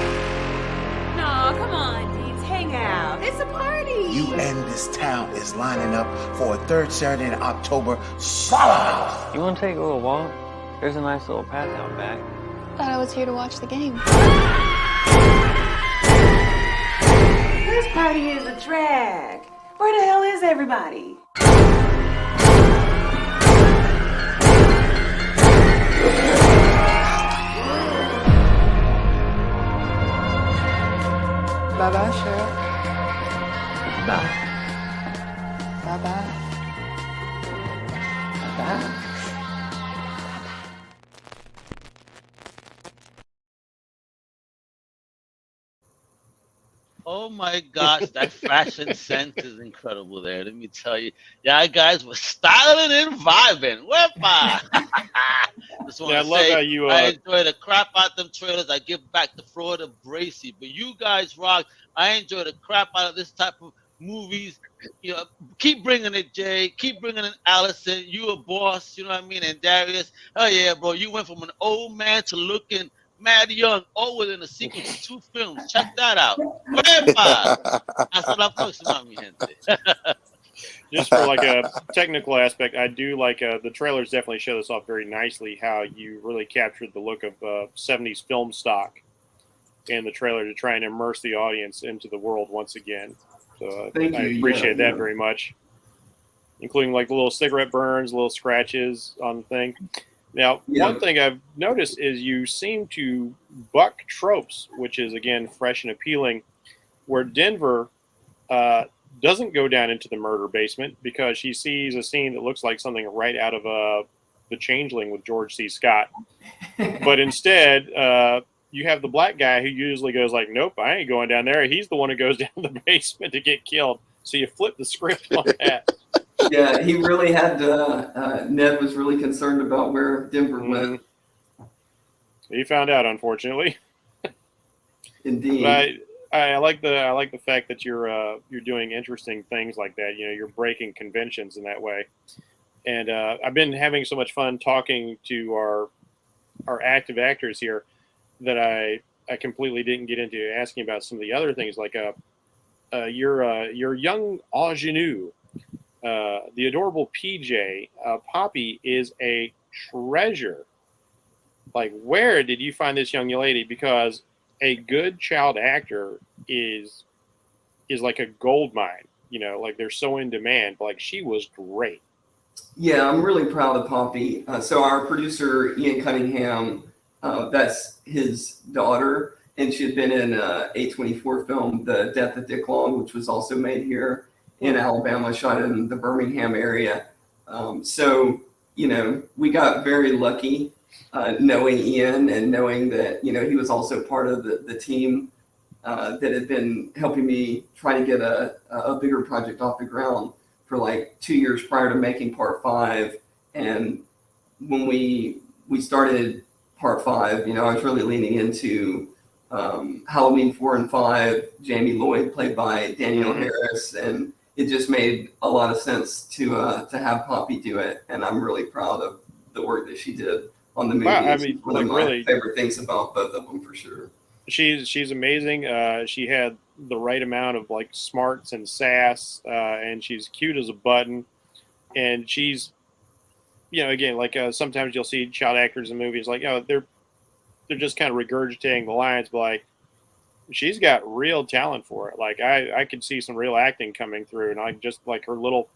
No, come on, Deeds, hang out. It's a party. You and this town is lining up for a 3rd Saturday in October swallow house. You want to take a little walk? There's a nice little path out back. Thought I was here to watch the game. This party is a drag. Where the hell is everybody? Bye-bye, Sheriff. die. Oh my gosh, that fashion sense is incredible there. Let me tell you. Yeah, guys were styling and vibing. Wepa! Just want Yeah, I to love say, how you. I enjoy the crap out them trailers. I give back to Florida Bracey. But you guys rock. I enjoy the crap out of this type of movies. You know, keep bringing it, Jay. Keep bringing it, Allison. You a boss, you know what I mean? And Darius, oh yeah, bro. You went from an old man to looking mad young, all within a sequence of 2 films. Check that out. Hasta la próxima, mi gente. Just for like a technical aspect, I do like the trailers definitely show this off very nicely. How you really captured the look of 70s film stock in the trailer to try and immerse the audience into the world once again. So Thank I you. appreciate Yeah. that very much, including like the little cigarette burns, little scratches on the thing. Now, one thing I've noticed is you seem to buck tropes, which is, again, fresh and appealing, where Denver doesn't go down into the murder basement because she sees a scene that looks like something right out of The Changeling with George C. Scott. But instead, you have the black guy who usually goes like, nope, I ain't going down there. He's the one who goes down the basement to get killed. So you flip the script on that. Yeah, he really had Ned was really concerned about where Denver went. He found out, unfortunately. Indeed. But I like the fact that you're doing interesting things like that. You know, you're breaking conventions in that way. And I've been having so much fun talking to our active actors here that I completely didn't get into asking about some of the other things, like your young ingenue. The adorable PJ, Poppy, is a treasure. Like, where did you find this young lady? Because a good child actor is like a gold mine. You know, like they're so in demand. But like, she was great. Yeah, I'm really proud of Poppy. So our producer, Ian Cunningham, that's his daughter, and she had been in a A24 film, The Death of Dick Long, which was also made here in Alabama, shot in the Birmingham area. So, you know, we got very lucky knowing Ian and knowing that, you know, he was also part of the team that had been helping me try to get a bigger project off the ground for like 2 years prior to making part 5. And when we started part 5, you know, I was really leaning into Halloween 4 and 5, Jamie Lloyd played by Danielle Harris, and it just made a lot of sense to have Poppy do it, and I'm really proud of the work that she did on the movie. Wow, I It's mean, one like, of my really, favorite things about both of them for sure. She's amazing. She had the right amount of like smarts and sass, and she's cute as a button. And she's, you know, again, like sometimes you'll see child actors in movies like, oh, they're just kind of regurgitating the lines, but like, she's got real talent for it. Like I could see some real acting coming through, and I just like her little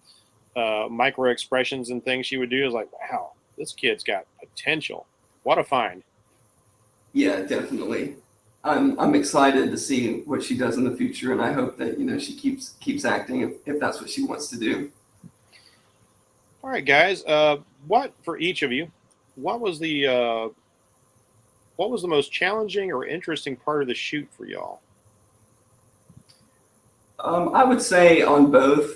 micro expressions and things she would do is like, wow, this kid's got potential. What a find. Yeah, definitely. I'm excited to see what she does in the future, and I hope that, you know, she keeps acting if that's what she wants to do. All right, guys. What for each of you? What was the most challenging or interesting part of the shoot for y'all? I would say on both,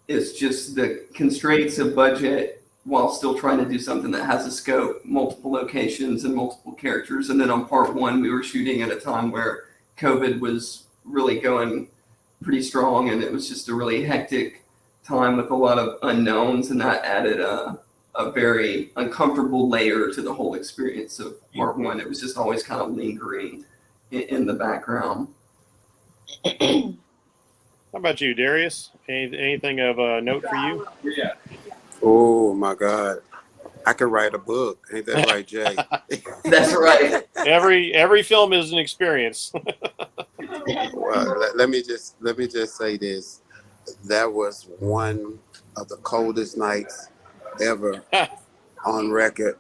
it's just the constraints of budget while still trying to do something that has a scope, multiple locations and multiple characters. And then on part 1, we were shooting at a time where COVID was really going pretty strong, and it was just a really hectic time with a lot of unknowns, and that added a very uncomfortable layer to the whole experience of part 1. It was just always kind of lingering in the background. How about you, Darius? Anything of note for you? Yeah. Oh my God, I could write a book. Ain't that right, Jay? That's right. Every film is an experience. Well, let me just say this. That was one of the coldest nights ever on record,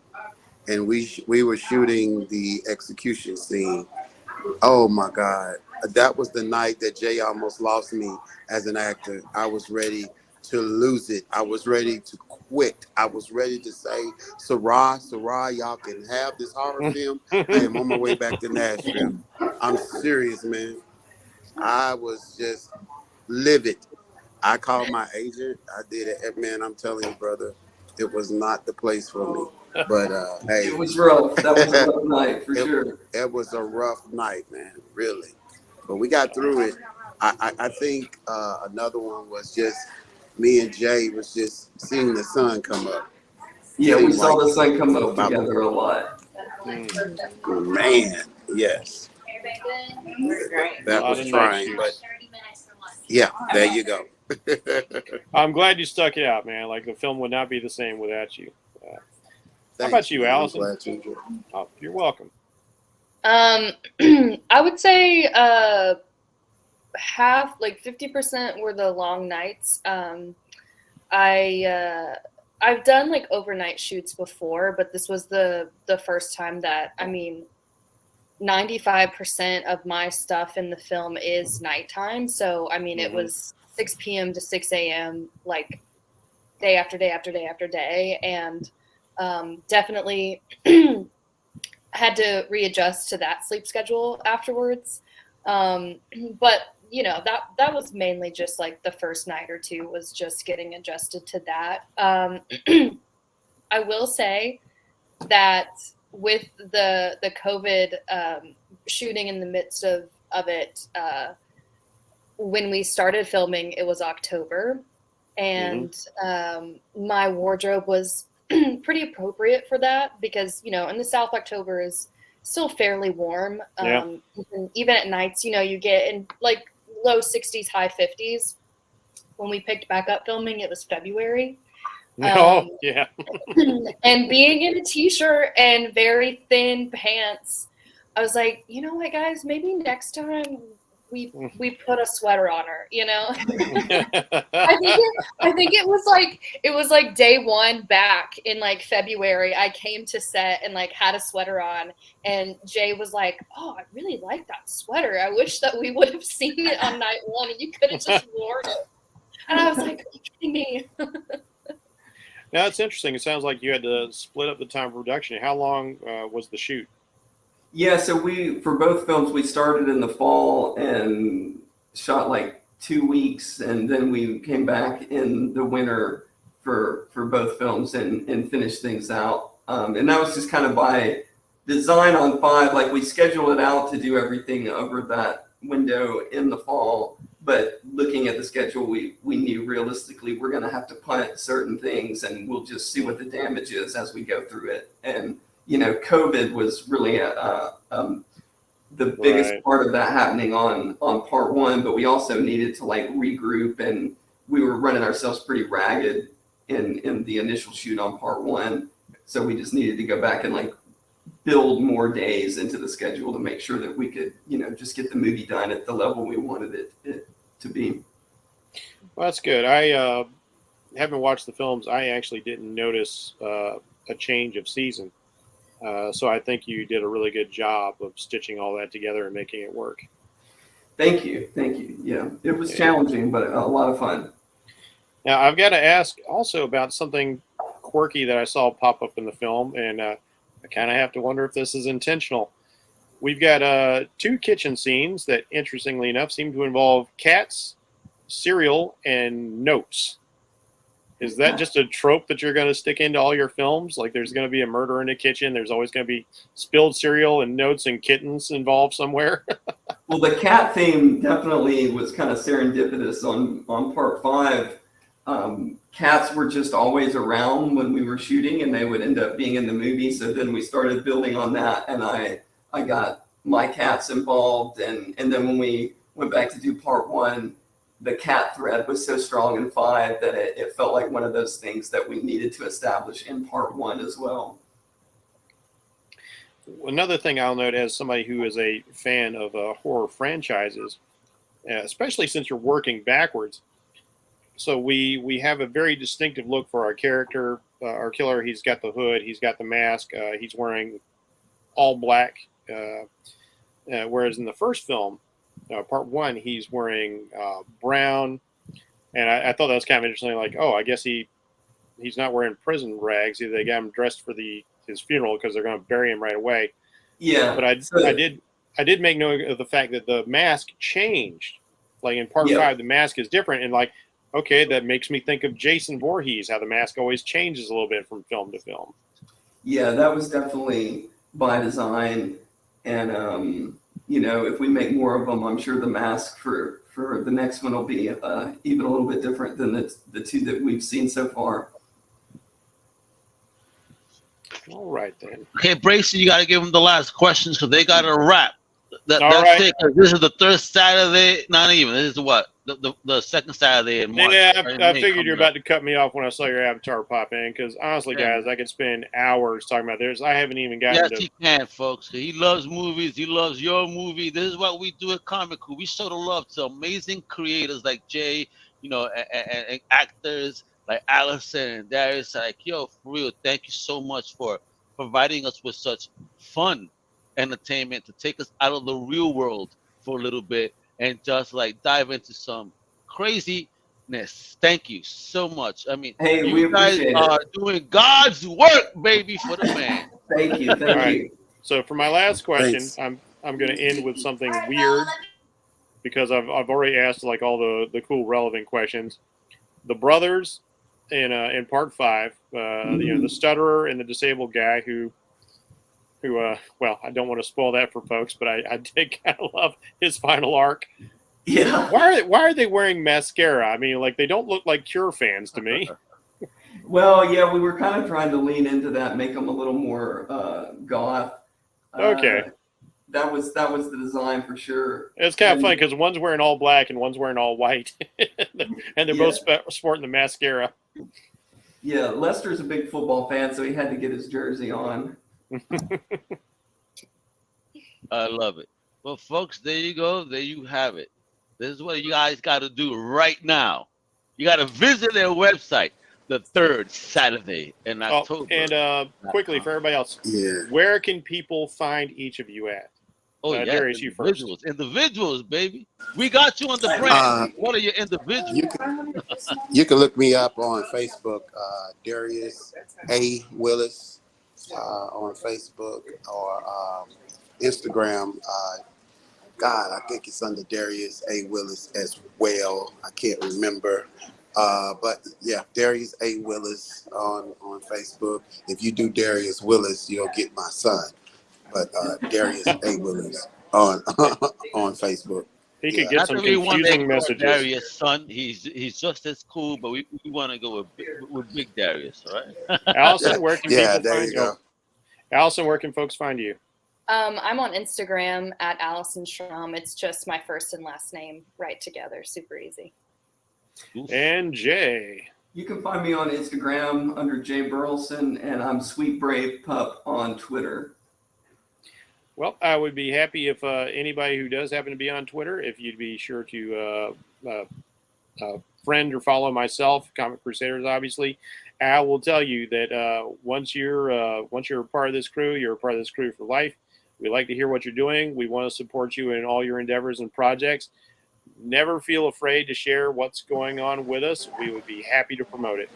and we were shooting the execution scene. Oh my God, that was the night that Jay almost lost me as an actor. I was ready to lose it. I was ready to quit. I was ready to say, Sarah, y'all can have this horror film. I am on my way back to Nashville. I'm serious, man. I was just livid. I called my agent. I did it. Man, I'm telling you, brother, it was not the place for me. But hey, it was rough. That was a rough night for sure. It was a rough night, man, really. But we got through it. I think another one was just me and Jay was just seeing the sun come up. Yeah, we saw the sun come up together a lot. Man, yes. That was trying, but yeah, there you go. I'm glad you stuck it out, man. Like the film would not be the same without you. How about you, Allison? Oh, you're welcome. I would say half, like 50% were the long nights. I've done like overnight shoots before, but this was the first time that, I mean, 95% of my stuff in the film is nighttime. So, I mean, it was 6 p.m. to 6 a.m., like day after day after day after day. And definitely had to readjust to that sleep schedule afterwards. But, you know, that was mainly just like the first night or two was just getting adjusted to that. I will say that with the COVID shooting in the midst of it, when we started filming, it was October, and my wardrobe was pretty appropriate for that because, you know, in the South, October is still fairly warm. Even at nights, you know, you get in like low 60s, high 50s. When we picked back up filming, it was February. Yeah. And being in a t-shirt and very thin pants, I was like, you know what, guys, maybe next time we put a sweater on her, you know. I think it was like day one back in like February. I came to set and like had a sweater on, and Jay was like, "Oh, I really like that sweater. I wish that we would have seen it on night one and you could have just worn it." And I was like, "Are you kidding me?" Now it's interesting. It sounds like you had to split up the time of production. How long was the shoot? Yeah, so for both films, we started in the fall and shot like 2 weeks, and then we came back in the winter for both films and finished things out. And that was just kind of by design on 5. Like we scheduled it out to do everything over that window in the fall. But looking at the schedule, we knew realistically we're going to have to punt certain things, and we'll just see what the damage is as we go through it. And you know, COVID was really the biggest part of that happening on part 1. But we also needed to like regroup, and we were running ourselves pretty ragged in the initial shoot on part 1. So we just needed to go back and like build more days into the schedule to make sure that we could, you know, just get the movie done at the level we wanted it to be. Well, that's good. I haven't watched the films. I actually didn't notice a change of season. So I think you did a really good job of stitching all that together and making it work. Thank you. Yeah, it was challenging, but a lot of fun. Now, I've got to ask also about something quirky that I saw pop up in the film, and I kind of have to wonder if this is intentional. We've got 2 kitchen scenes that, interestingly enough, seem to involve cats, cereal, and notes. Is that just a trope that you're going to stick into all your films? Like there's going to be a murder in the kitchen. There's always going to be spilled cereal and notes and kittens involved somewhere. Well, the cat theme definitely was kind of serendipitous on part 5. Cats were just always around when we were shooting, and they would end up being in the movie. So then we started building on that, and I got my cats involved. And then when we went back to do part 1, the cat thread was so strong in 5 that it felt like one of those things that we needed to establish in part 1 as well. Another thing I'll note as somebody who is a fan of horror franchises, especially since you're working backwards. So we have a very distinctive look for our character, our killer. He's got the hood, he's got the mask, he's wearing all black. Whereas in the first film, part 1, he's wearing brown. And I thought that was kind of interesting. Like, oh, I guess he he's not wearing prison rags. They got him dressed for his funeral because they're going to bury him right away. Yeah. But I did make note of the fact that the mask changed. Like in part 5, the mask is different, and like, okay, that makes me think of Jason Voorhees, how the mask always changes a little bit from film to film. Yeah, that was definitely by design, and if we make more of them, I'm sure the mask for the next one will be even a little bit different than the 2 that we've seen so far. All right then. Okay, Bracey, you got to give them the last questions because they got to wrap. That's right. it. 'Cause this is the 3rd Saturday. Not even. This is what the 2nd Saturday in March. Yeah, I figured you're about to cut me off when I saw your avatar pop in because honestly, guys, I could spend hours talking about this. I haven't even gotten to. Yes, he can, folks. He loves movies. He loves your movie. This is what we do at Comic Crew. We show the love to amazing creators like Jay, and actors like Allison and Darius. Like, yo, for real, thank you so much for providing us with such fun entertainment to take us out of the real world for a little bit and just like dive into some craziness. Thank you so much. I mean, hey, you guys are doing God's work, baby, for the man. Thank you. Thank you. So for my last question, I'm going to end with something weird because I've already asked like all the cool relevant questions. The brothers in part 5, the stutterer and the disabled guy who well, I don't want to spoil that for folks, but I did kind of love his final arc. Yeah. Why are they wearing mascara? I mean, like, they don't look like Cure fans to me. Well, yeah, we were kind of trying to lean into that, make them a little more goth. Okay. That was the design for sure. It's kind of funny because one's wearing all black and one's wearing all white, and they're both sporting the mascara. Yeah, Lester's a big football fan, so he had to get his jersey on. I love it. Well, folks, there you go. There you have it. This is what you guys got to do right now. You got to visit their website, the 3rd Saturday in October. And quickly for everybody else, where can people find each of you at? Oh, yeah, Darius, you first. Individuals, baby. We got you on the brand. What are your individuals? You can look me up on Facebook, Darius A. Willis. On Facebook or Instagram. I think it's under Darius A. Willis as well. I can't remember. But yeah, Darius A. Willis on Facebook. If you do Darius Willis, you'll get my son. But Darius A. Willis on Facebook. He could get some confusing messages. Darius' son, he's just as cool, but we want to go with Big Darius, all right? Allison, where can people there find you go. Allison, where can folks find you? I'm on Instagram at Allison Schramm. It's just my first and last name right together. Super easy. And Jay. You can find me on Instagram under Jay Burleson, and I'm Sweet Brave Pup on Twitter. Well, I would be happy if anybody who does happen to be on Twitter, if you'd be sure to friend or follow myself, Comic Crusaders, obviously. I will tell you that once you're a part of this crew, you're a part of this crew for life. We like to hear what you're doing. We want to support you in all your endeavors and projects. Never feel afraid to share what's going on with us. We would be happy to promote it.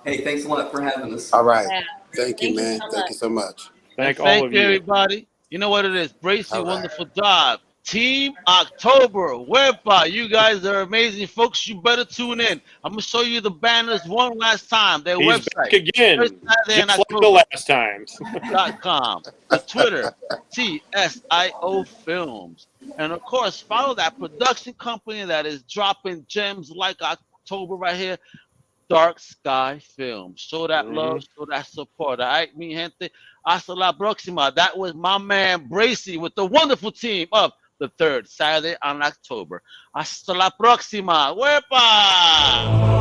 Hey, thanks a lot for having us. All right. Thank you, man. Thank you so much. Thank all of you. Everybody. You know what it is. Bracey, wonderful job. Team October. Whereby you guys are amazing, folks. You better tune in. I'm gonna show you the banners one last time. Their He's website back again, just like the last time. .com. The Twitter, TSIO Films, and of course follow that production company that is dropping gems like October right here. Dark Sky Films. Show that love, show that support. All right, mi gente. Hasta la próxima. That was my man Bracey with the wonderful team of the 3rd Saturday on October. Hasta la próxima. Wepa!